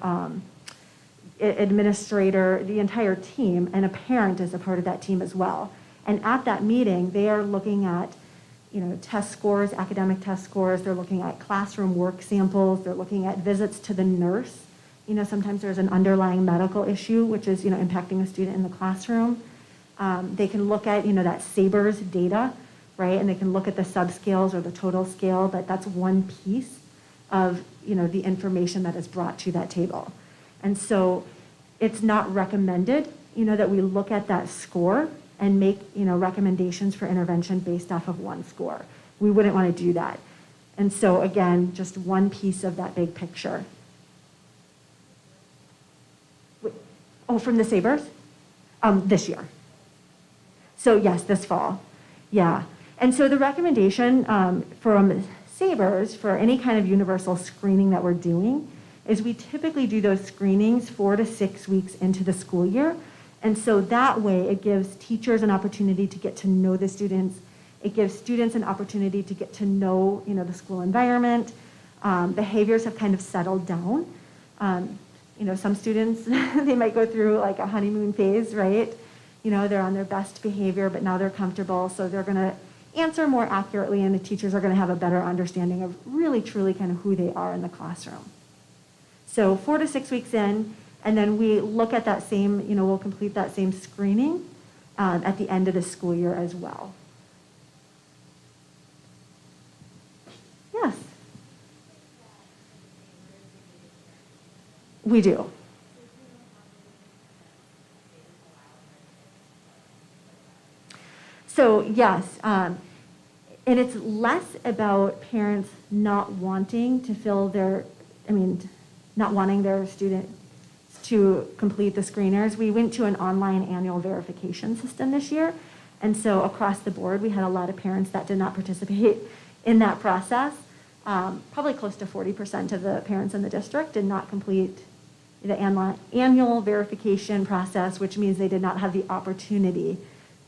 administrator, the entire team, and a parent is a part of that team as well. And at that meeting, they are looking at, test scores, academic test scores. They're looking at classroom work samples. They're looking at visits to the nurse. Sometimes there's an underlying medical issue, which is, impacting a student in the classroom. They can look at, that SABRS data, right? And they can look at the subscales or the total scale, but that's one piece of, the information that is brought to that table. And so it's not recommended, that we look at that score and make, recommendations for intervention based off of one score. We wouldn't want to do that. And so again, just one piece of that big picture. Oh, from the SABRS? This year. So yes, this fall. Yeah. And so the recommendation from SABRS for any kind of universal screening that we're doing is we typically do those screenings 4 to 6 weeks into the school year. And so that way it gives teachers an opportunity to get to know the students. It gives students an opportunity to get to know, the school environment. Behaviors have kind of settled down. Some students, they might go through like a honeymoon phase, right? They're on their best behavior, but now they're comfortable. So they're going to answer more accurately, and the teachers are going to have a better understanding of really, truly kind of who they are in the classroom. So 4 to 6 weeks in, and then we look at that same, we'll complete that same screening at the end of the school year as well. We do. So yes, and it's less about parents not wanting to not wanting their students to complete the screeners. We went to an online annual verification system this year, and so across the board, we had a lot of parents that did not participate in that process. Probably close to 40% of the parents in the district did not complete the annual verification process, which means they did not have the opportunity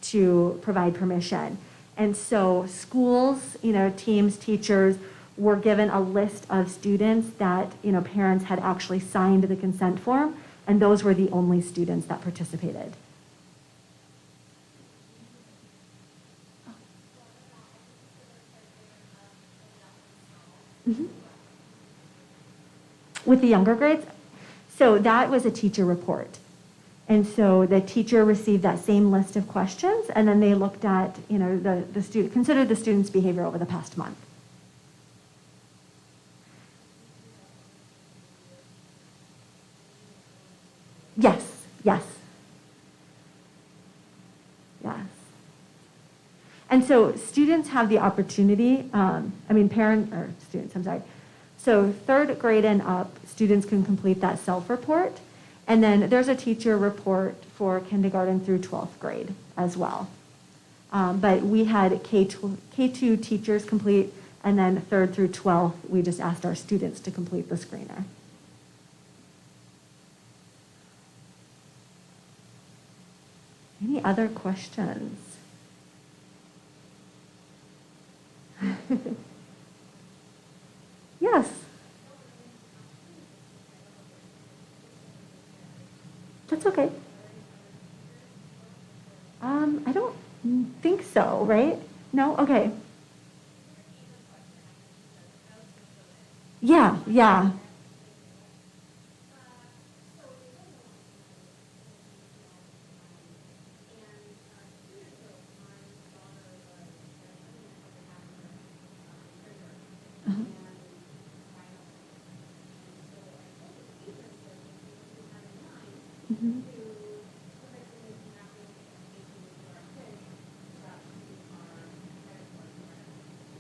to provide permission. And so schools, teams, teachers were given a list of students that, parents had actually signed the consent form, and those were the only students that participated. Mm-hmm. With the younger grades, so that was a teacher report. And so the teacher received that same list of questions, and then they looked at, the student, considered the student's behavior over the past month. Yes, yes. Yes. And so students have the opportunity, So third grade and up, students can complete that self-report. And then there's a teacher report for kindergarten through 12th grade as well. But we had K2 teachers complete, and then 3rd through 12th, we just asked our students to complete the screener. Any other questions? Yes. That's okay. I don't think so, right? No? Okay. Yeah. Mm-hmm.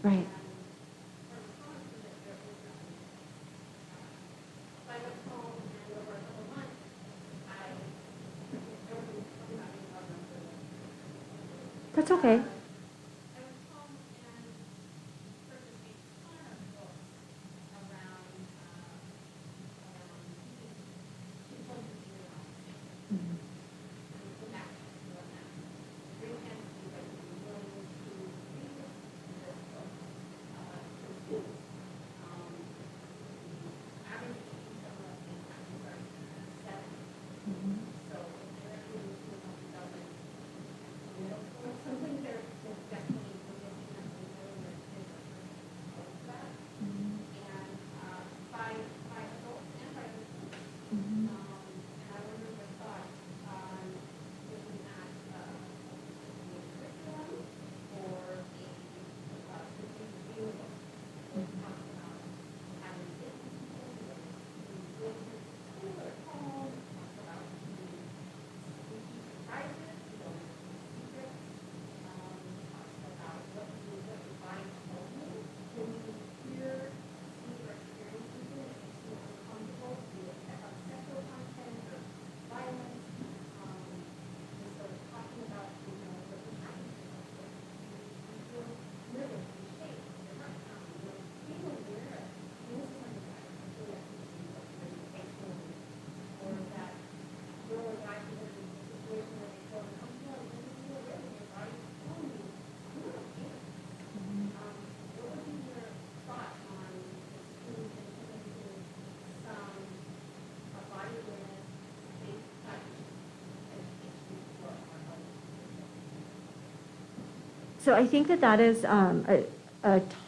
Right. That's okay. So I think that is a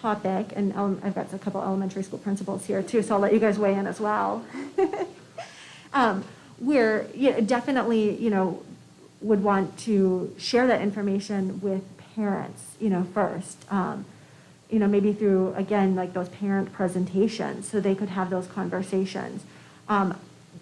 topic, and I've got a couple elementary school principals here too, so I'll let you guys weigh in as well. We're definitely, would want to share that information with parents, first. Maybe through, again, like those parent presentations, so they could have those conversations.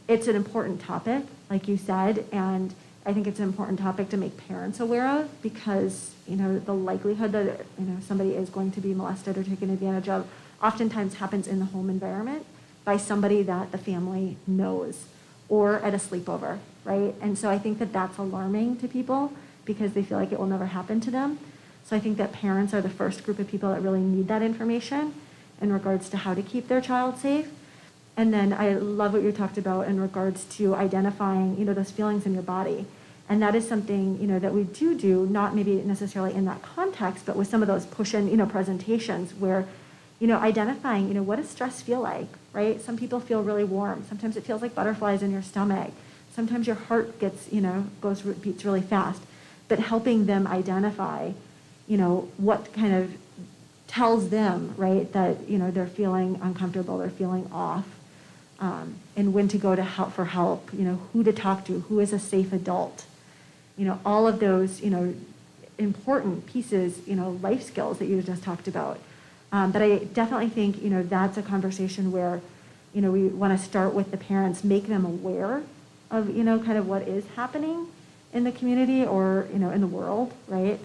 It's an important topic, like you said, and I think it's an important topic to make parents aware of because, the likelihood that, somebody is going to be molested or taken advantage of oftentimes happens in the home environment by somebody that the family knows or at a sleepover, right? And so I think that that's alarming to people because they feel like it will never happen to them. So I think that parents are the first group of people that really need that information in regards to how to keep their child safe. And then I love what you talked about in regards to identifying, those feelings in your body. And that is something, that we do, not maybe necessarily in that context, but with some of those push-in, presentations where, identifying, what does stress feel like, right? Some people feel really warm. Sometimes it feels like butterflies in your stomach. Sometimes your heart gets, beats really fast. But helping them identify, what kind of tells them, right, that, they're feeling uncomfortable, they're feeling off. And when to go to help for help, who to talk to, who is a safe adult, all of those, important pieces, life skills that you just talked about. But I definitely think, that's a conversation where, we want to start with the parents, make them aware of, kind of what is happening in the community or, in the world, right?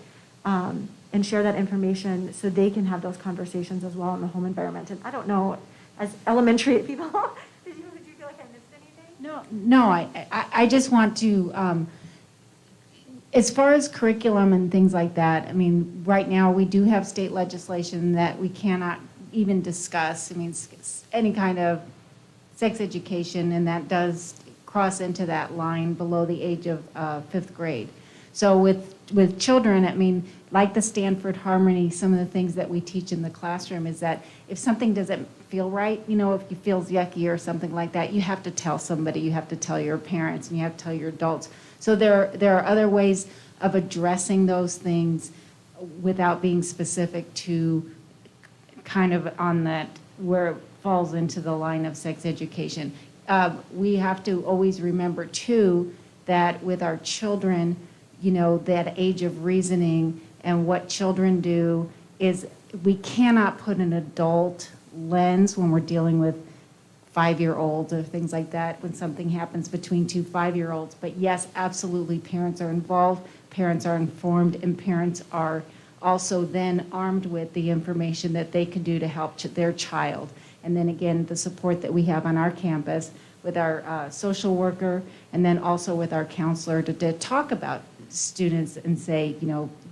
And share that information so they can have those conversations as well in the home environment. And I don't know, as elementary people, did you feel like I missed anything? No, I just want to, as far as curriculum and things like that, I mean, right now we do have state legislation that we cannot even discuss. I mean, any kind of sex education, and that does cross into that line below the age of 5th grade. So with children, I mean, like the Stanford Harmony, some of the things that we teach in the classroom is that if something doesn't feel right, if it feels yucky or something like that, you have to tell somebody, you have to tell your parents, and you have to tell your adults. So there are other ways of addressing those things without being specific to kind of on that where it falls into the line of sex education. We have to always remember, too, that with our children, that age of reasoning and what children do is we cannot put an adult lens when we're dealing with 5-year-olds or things like that when something happens between 2 5-year-olds. But yes, absolutely, parents are involved, parents are informed, and parents are also then armed with the information that they can do to help their child. And then again, the support that we have on our campus with our social worker and then also with our counselor to talk about students and say,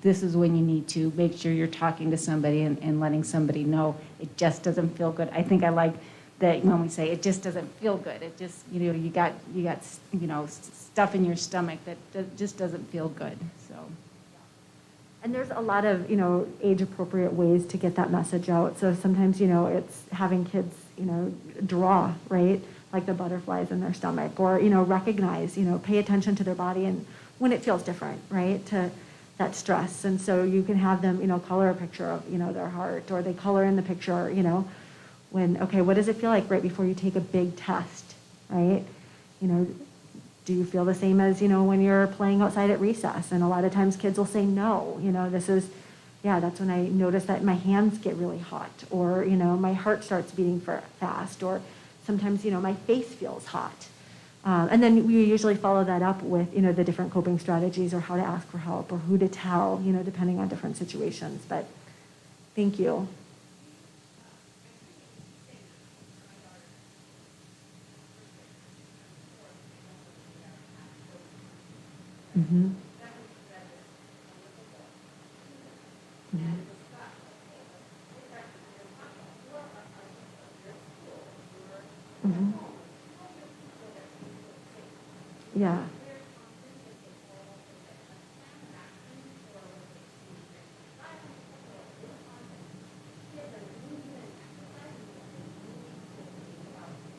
this is when you need to make sure you're talking to somebody and letting somebody know it just doesn't feel good. I think I like that when we say it just doesn't feel good. It just, you got stuff in your stomach that just doesn't feel good. So. And there's a lot of, age-appropriate ways to get that message out. So sometimes, it's having kids, draw, right? Like the butterflies in their stomach, or, recognize, pay attention to their body and when it feels different, right? To that stress. And so you can have them, color a picture of, their heart, or they color in the picture, when, okay, what does it feel like right before you take a big test, right? Do you feel the same as, when you're playing outside at recess? And a lot of times kids will say no, that's when I notice that my hands get really hot, or, my heart starts beating fast, or sometimes, my face feels hot. And then we usually follow that up with, the different coping strategies or how to ask for help or who to tell, depending on different situations. But thank you. Mm-hmm. Mm-hmm. Mm-hmm. Yeah.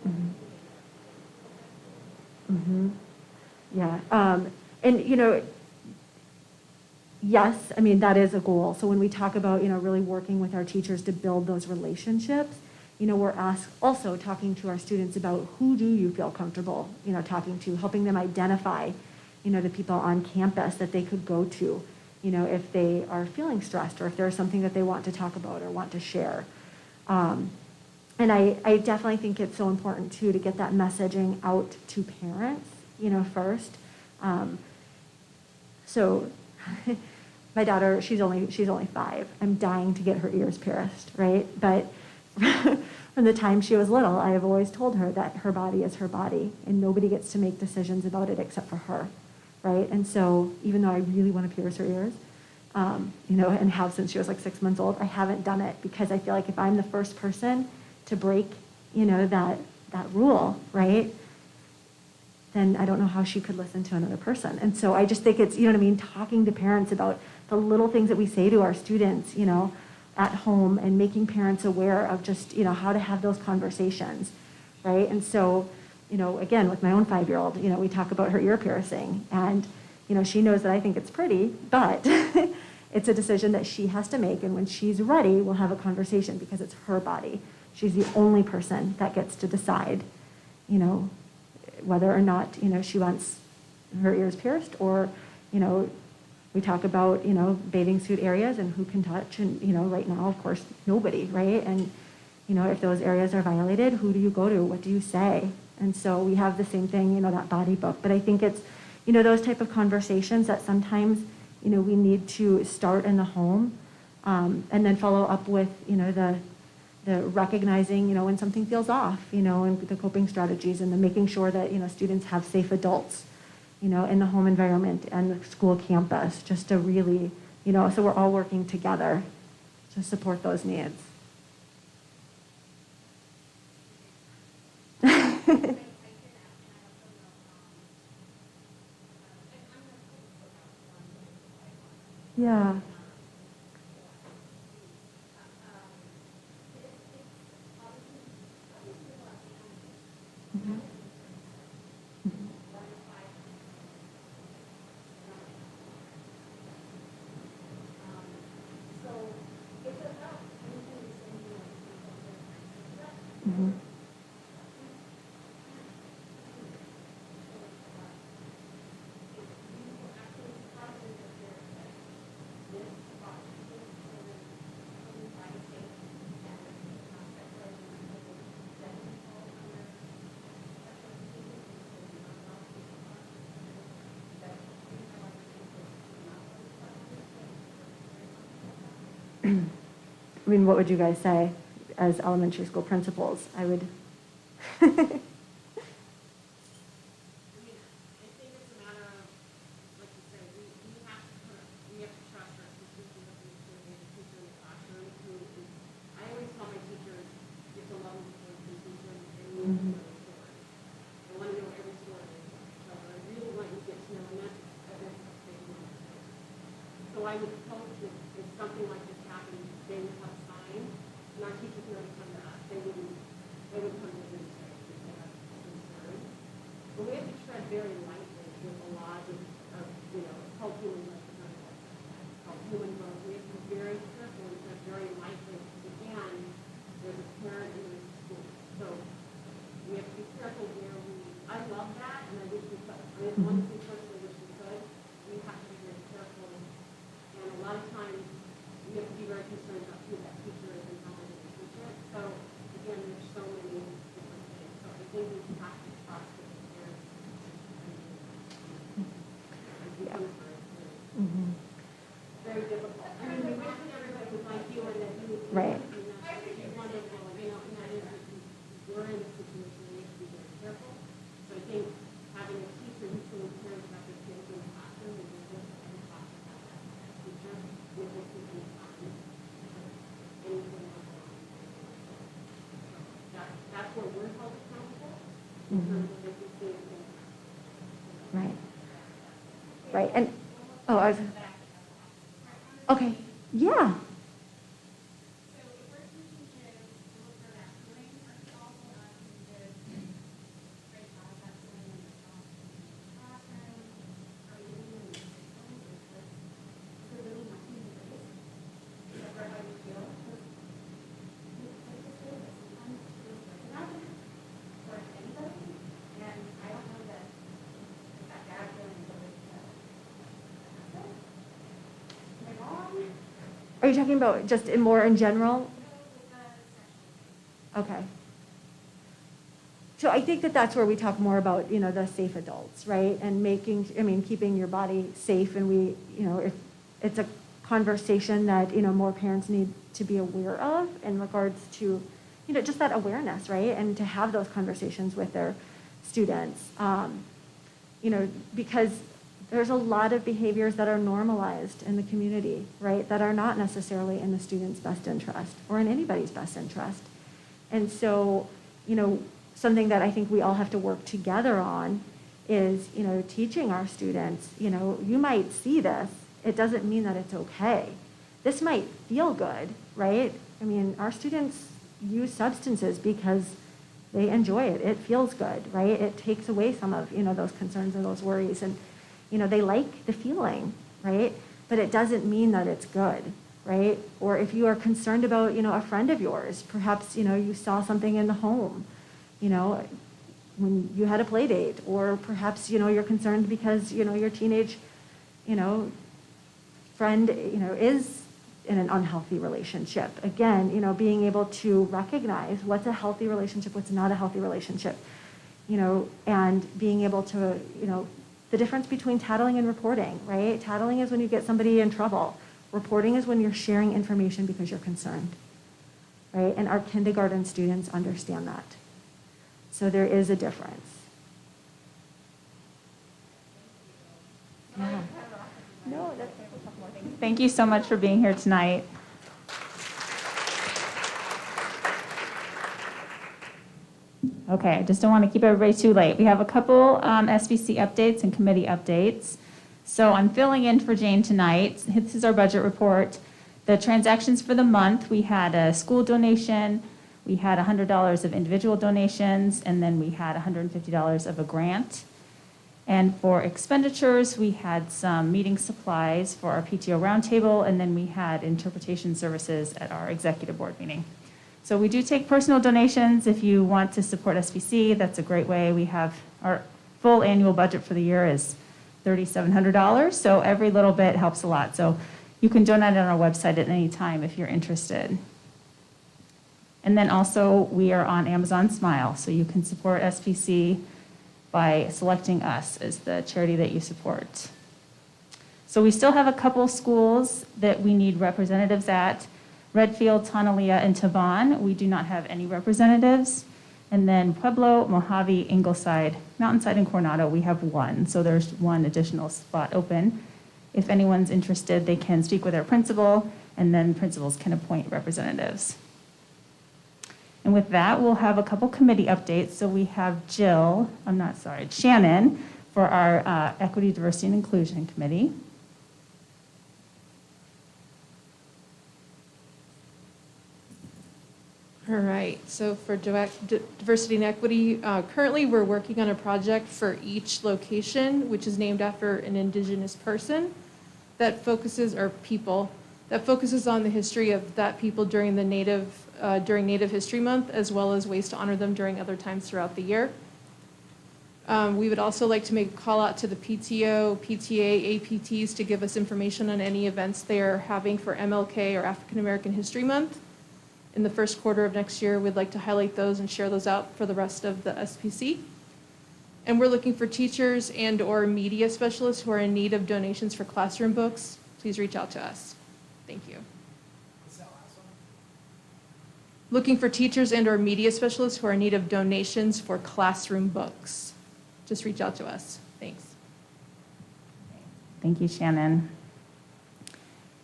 Mm-hmm. Mm-hmm. Yeah. And, yes, I mean, that is a goal. So when we talk about, really working with our teachers to build those relationships, we're also talking to our students about who do you feel comfortable, talking to, helping them identify, the people on campus that they could go to, if they are feeling stressed or if there's something that they want to talk about or want to share. And I definitely think it's so important too to get that messaging out to parents, first. So my daughter, she's only 5. I'm dying to get her ears pierced, right? But from the time she was little, I have always told her that her body is her body, and nobody gets to make decisions about it except for her, right? And so even though I really want to pierce her ears, and have since she was like 6 months old, I haven't done it because I feel like if I'm the first person to break, that rule, right? Then I don't know how she could listen to another person. And so I just think it's, talking to parents about the little things that we say to our students, at home, and making parents aware of just, how to have those conversations, right? And so, again, with my own 5-year-old, we talk about her ear piercing, and, she knows that I think it's pretty, but it's a decision that she has to make, and when she's ready, we'll have a conversation because it's her body. She's the only person that gets to decide, whether or not, she wants her ears pierced, or, we talk about, bathing suit areas and who can touch, and, right now, of course, nobody, right? And, if those areas are violated, who do you go to? What do you say? And so we have the same thing, that body book. But I think it's, those type of conversations that sometimes, we need to start in the home, and then follow up with, the recognizing, when something feels off, and the coping strategies, and the making sure that, students have safe adults, in the home environment and the school campus, just to really, so we're all working together to support those needs. Yeah. Mhm. Mhm. I mean, what would you guys say as elementary school principals? I would. So I would hope that if something like this happened, they would have signs, and our teachers would never come to us. They would come to the administration if they have concerns. But we have to tread very lightly with a lot of it's called human growth. It's called human growth. We have to be very careful and tread very lightly. Again, there's a parent and there's a school. So we have to be careful where I love that, and I wish we could. I mean, one thing personally wish we could. We have to be very careful. And a lot of times, we have to be very concerned about who that teacher is and how they're going to teach it. So, again, there's so many different things. So I think we have to trust with the parents. Very difficult. I mean, we wish that everybody was like you and that you would Right. wonderful, and that is, we're in a situation where we have to be very careful. So I think having a teacher who's really cares about their kids in the classroom is important. That's where we're held accountable in terms of making things. Right. Right. And I was. Okay. Yeah. Are you talking about just more in general? Okay. So I think that that's where we talk more about, the safe adults, right? And keeping your body safe. And if it's a conversation that, more parents need to be aware of in regards to, just that awareness, right? And to have those conversations with their students, because there's a lot of behaviors that are normalized in the community, right? That are not necessarily in the student's best interest or in anybody's best interest. And so, something that I think we all have to work together on is, teaching our students, you might see this, it doesn't mean that it's okay. This might feel good, right? Our students use substances because they enjoy it. It feels good, right? It takes away some of, those concerns or those worries. And, they like the feeling, right? But it doesn't mean that it's good, right? Or if you are concerned about, a friend of yours, perhaps, you saw something in the home, when you had a play date, or perhaps, you're concerned because, your teenage, friend, is in an unhealthy relationship. Again, being able to recognize what's a healthy relationship, what's not a healthy relationship, and being able to, the difference between tattling and reporting, right? Tattling is when you get somebody in trouble. Reporting is when you're sharing information because you're concerned, right? And our kindergarten students understand that. So there is a difference. Yeah. No, that's Thank you so much for being here tonight. Okay, I just don't want to keep everybody too late. We have a couple SBC updates and committee updates. So I'm filling in for Jane tonight. This is our budget report. The transactions for the month, we had a school donation, we had $100 of individual donations, and then we had $150 of a grant. And for expenditures, we had some meeting supplies for our PTO roundtable, and then we had interpretation services at our executive board meeting. So we do take personal donations. If you want to support SBC, that's a great way. We have our full annual budget for the year is $3,700, so every little bit helps a lot. So you can donate on our website at any time if you're interested. And then also, we are on Amazon Smile, so you can support SBC by selecting us as the charity that you support. So we still have a couple schools that we need representatives at. Redfield, Tonalea, and Tavan, we do not have any representatives. And then Pueblo, Mojave, Ingleside, Mountainside, and Coronado, we have one. So there's one additional spot open. If anyone's interested, they can speak with their principal, and then principals can appoint representatives. And with that, we'll have a couple committee updates. So we have Shannon for our Equity, Diversity, and Inclusion Committee. All right, so for diversity and equity, currently we're working on a project for each location, which is named after an Indigenous person that focuses, or people, that focuses on the history of that people during the during Native History Month, as well as ways to honor them during other times throughout the year. We would also like to make a call out to the PTO, PTA, APTs to give us information on any events they are having for MLK or African American History Month. In the first quarter of next year, we'd like to highlight those and share those out for the rest of the SPC. And we're looking for teachers and or media specialists who are in need of donations for classroom books. Please reach out to us. Thank you. What's that last one? Looking for teachers and or media specialists who are in need of donations for classroom books. Just reach out to us. Thanks. Thank you, Shannon.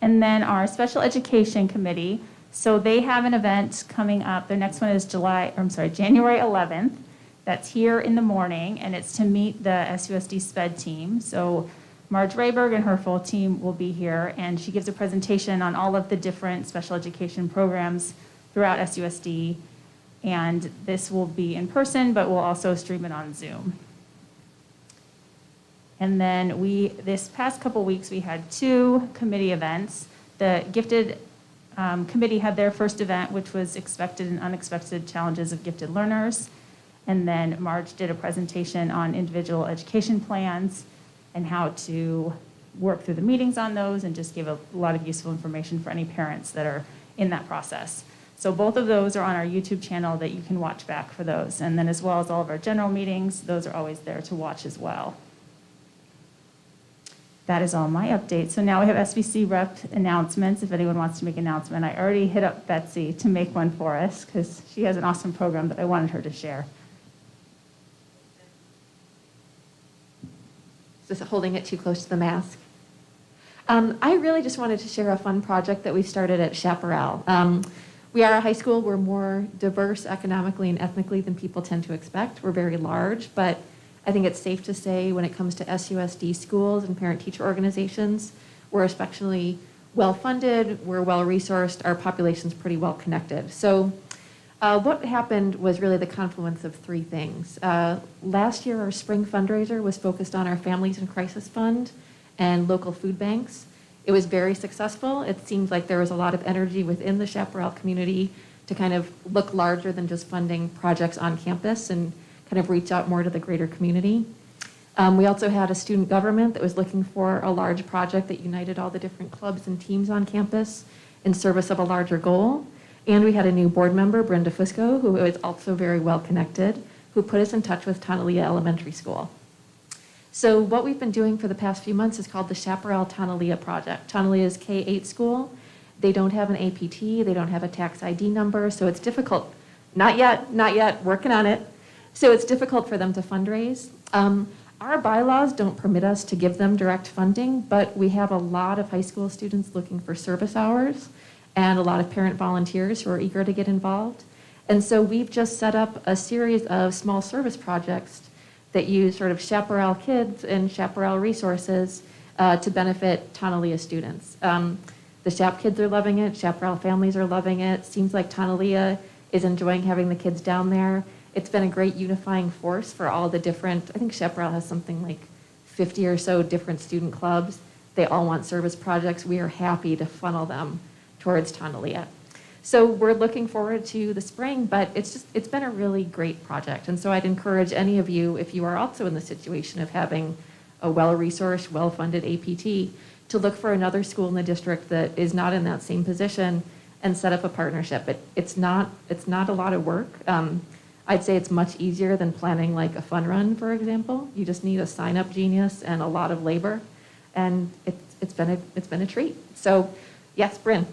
And then our Special Education Committee. So they have an event coming up. Their next one is January 11th. That's here in the morning, and it's to meet the SUSD SPED team. So Marge Rayberg and her full team will be here, and she gives a presentation on all of the different special education programs throughout SUSD. And this will be in person, but we'll also stream it on Zoom. And then this past couple weeks, we had 2 committee events. The Gifted committee had their first event, which was expected and unexpected challenges of gifted learners. And then Marge did a presentation on individual education plans and how to work through the meetings on those, and just gave a lot of useful information for any parents that are in that process. So both of those are on our YouTube channel that you can watch back for those. And then as well as all of our general meetings, those are always there to watch as well. That is all my updates. So now we have SBC rep announcements, if anyone wants to make an announcement. I already hit up Betsy to make one for us because she has an awesome program that I wanted her to share. Just holding it too close to the mask. I really just wanted to share a fun project that we started at Chaparral. We are a high school. We're more diverse economically and ethnically than people tend to expect. We're very large, but I think it's safe to say when it comes to SUSD schools and parent-teacher organizations, we're especially well-funded, we're well-resourced, our population's pretty well-connected. So what happened was really the confluence of three things. Last year, our spring fundraiser was focused on our Families in Crisis Fund and local food banks. It was very successful. It seemed like there was a lot of energy within the Chaparral community to kind of look larger than just funding projects on campus and kind of reach out more to the greater community. We also had a student government that was looking for a large project that united all the different clubs and teams on campus in service of a larger goal. And we had a new board member, Brenda Fusco, who is also very well connected, who put us in touch with Tonalea Elementary School. So what we've been doing for the past few months is called the Chaparral Tonalea Project. Tonalea is K-8 school. They don't have an APT, they don't have a tax ID number, so it's difficult. Not yet, working on it. So it's difficult for them to fundraise. Our bylaws don't permit us to give them direct funding, but we have a lot of high school students looking for service hours and a lot of parent volunteers who are eager to get involved. And so we've just set up a series of small service projects that use sort of Chaparral kids and Chaparral resources to benefit Tonalea students. The Chap kids are loving it, Chaparral families are loving it. Seems like Tonalea is enjoying having the kids down there. It's been a great unifying force for all the different, I think Chaparral has something like 50 or so different student clubs. They all want service projects. We are happy to funnel them towards Tonalea. So we're looking forward to the spring, but it's been a really great project. And so I'd encourage any of you, if you are also in the situation of having a well-resourced, well-funded APT, to look for another school in the district that is not in that same position and set up a partnership. It's not a lot of work. I'd say it's much easier than planning like a fun run, for example. You just need a sign-up genius and a lot of labor, and it's been a treat. So, yes, Bryn.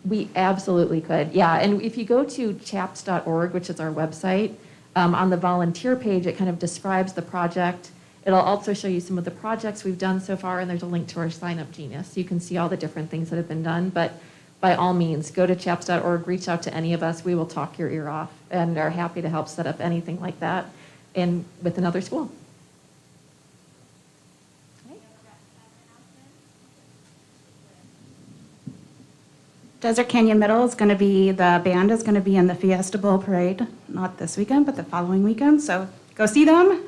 We absolutely could, yeah. And if you go to chaps.org, which is our website, on the volunteer page, it kind of describes the project. It'll also show you some of the projects we've done so far, and there's a link to our Sign Up Genius. So you can see all the different things that have been done. But by all means, go to chaps.org, reach out to any of us. We will talk your ear off and are happy to help set up anything like that with another school. Desert Canyon Middle is going to be, the band is going to be in the Fiesta Bowl Parade, not this weekend, but the following weekend, so go see them.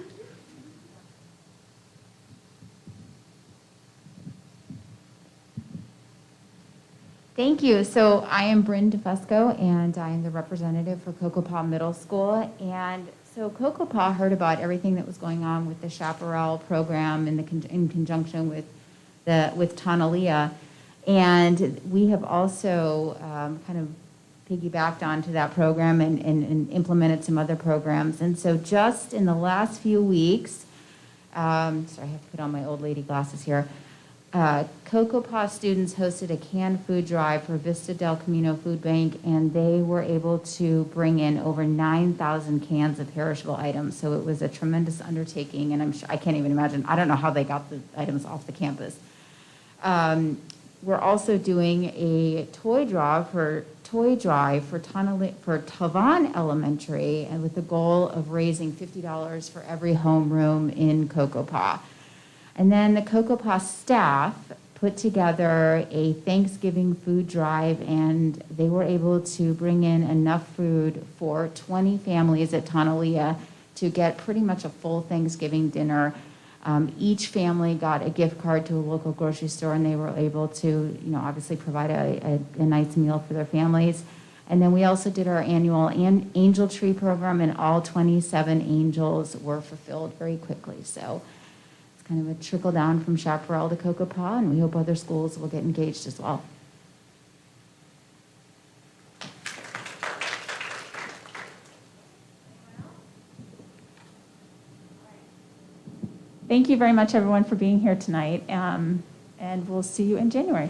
Thank you. So I am Bryn DeFusco, and I am the representative for Cocopa Middle School. And so Cocopa heard about everything that was going on with the Chaparral program in conjunction with Tonalea. And we have also kind of piggybacked onto that program and implemented some other programs. And so just in the last few weeks, sorry, I have to put on my old lady glasses here. Cocopa students hosted a canned food drive for Vista del Camino Food Bank, and they were able to bring in over 9,000 cans of perishable items. So it was a tremendous undertaking, and I can't even imagine. I don't know how they got the items off the campus. We're also doing a toy drive for Tavan Elementary, and with the goal of raising $50 for every homeroom in Cocopa. And then the Cocopa staff put together a Thanksgiving food drive, and they were able to bring in enough food for 20 families at Tonalea to get pretty much a full Thanksgiving dinner. Each family got a gift card to a local grocery store, and they were able to, obviously provide a nice meal for their families. And then we also did our annual angel tree program, and all 27 angels were fulfilled very quickly. So it's kind of a trickle down from Chaparral to Cocopa, and we hope other schools will get engaged as well. Thank you very much, everyone, for being here tonight, and we'll see you in January.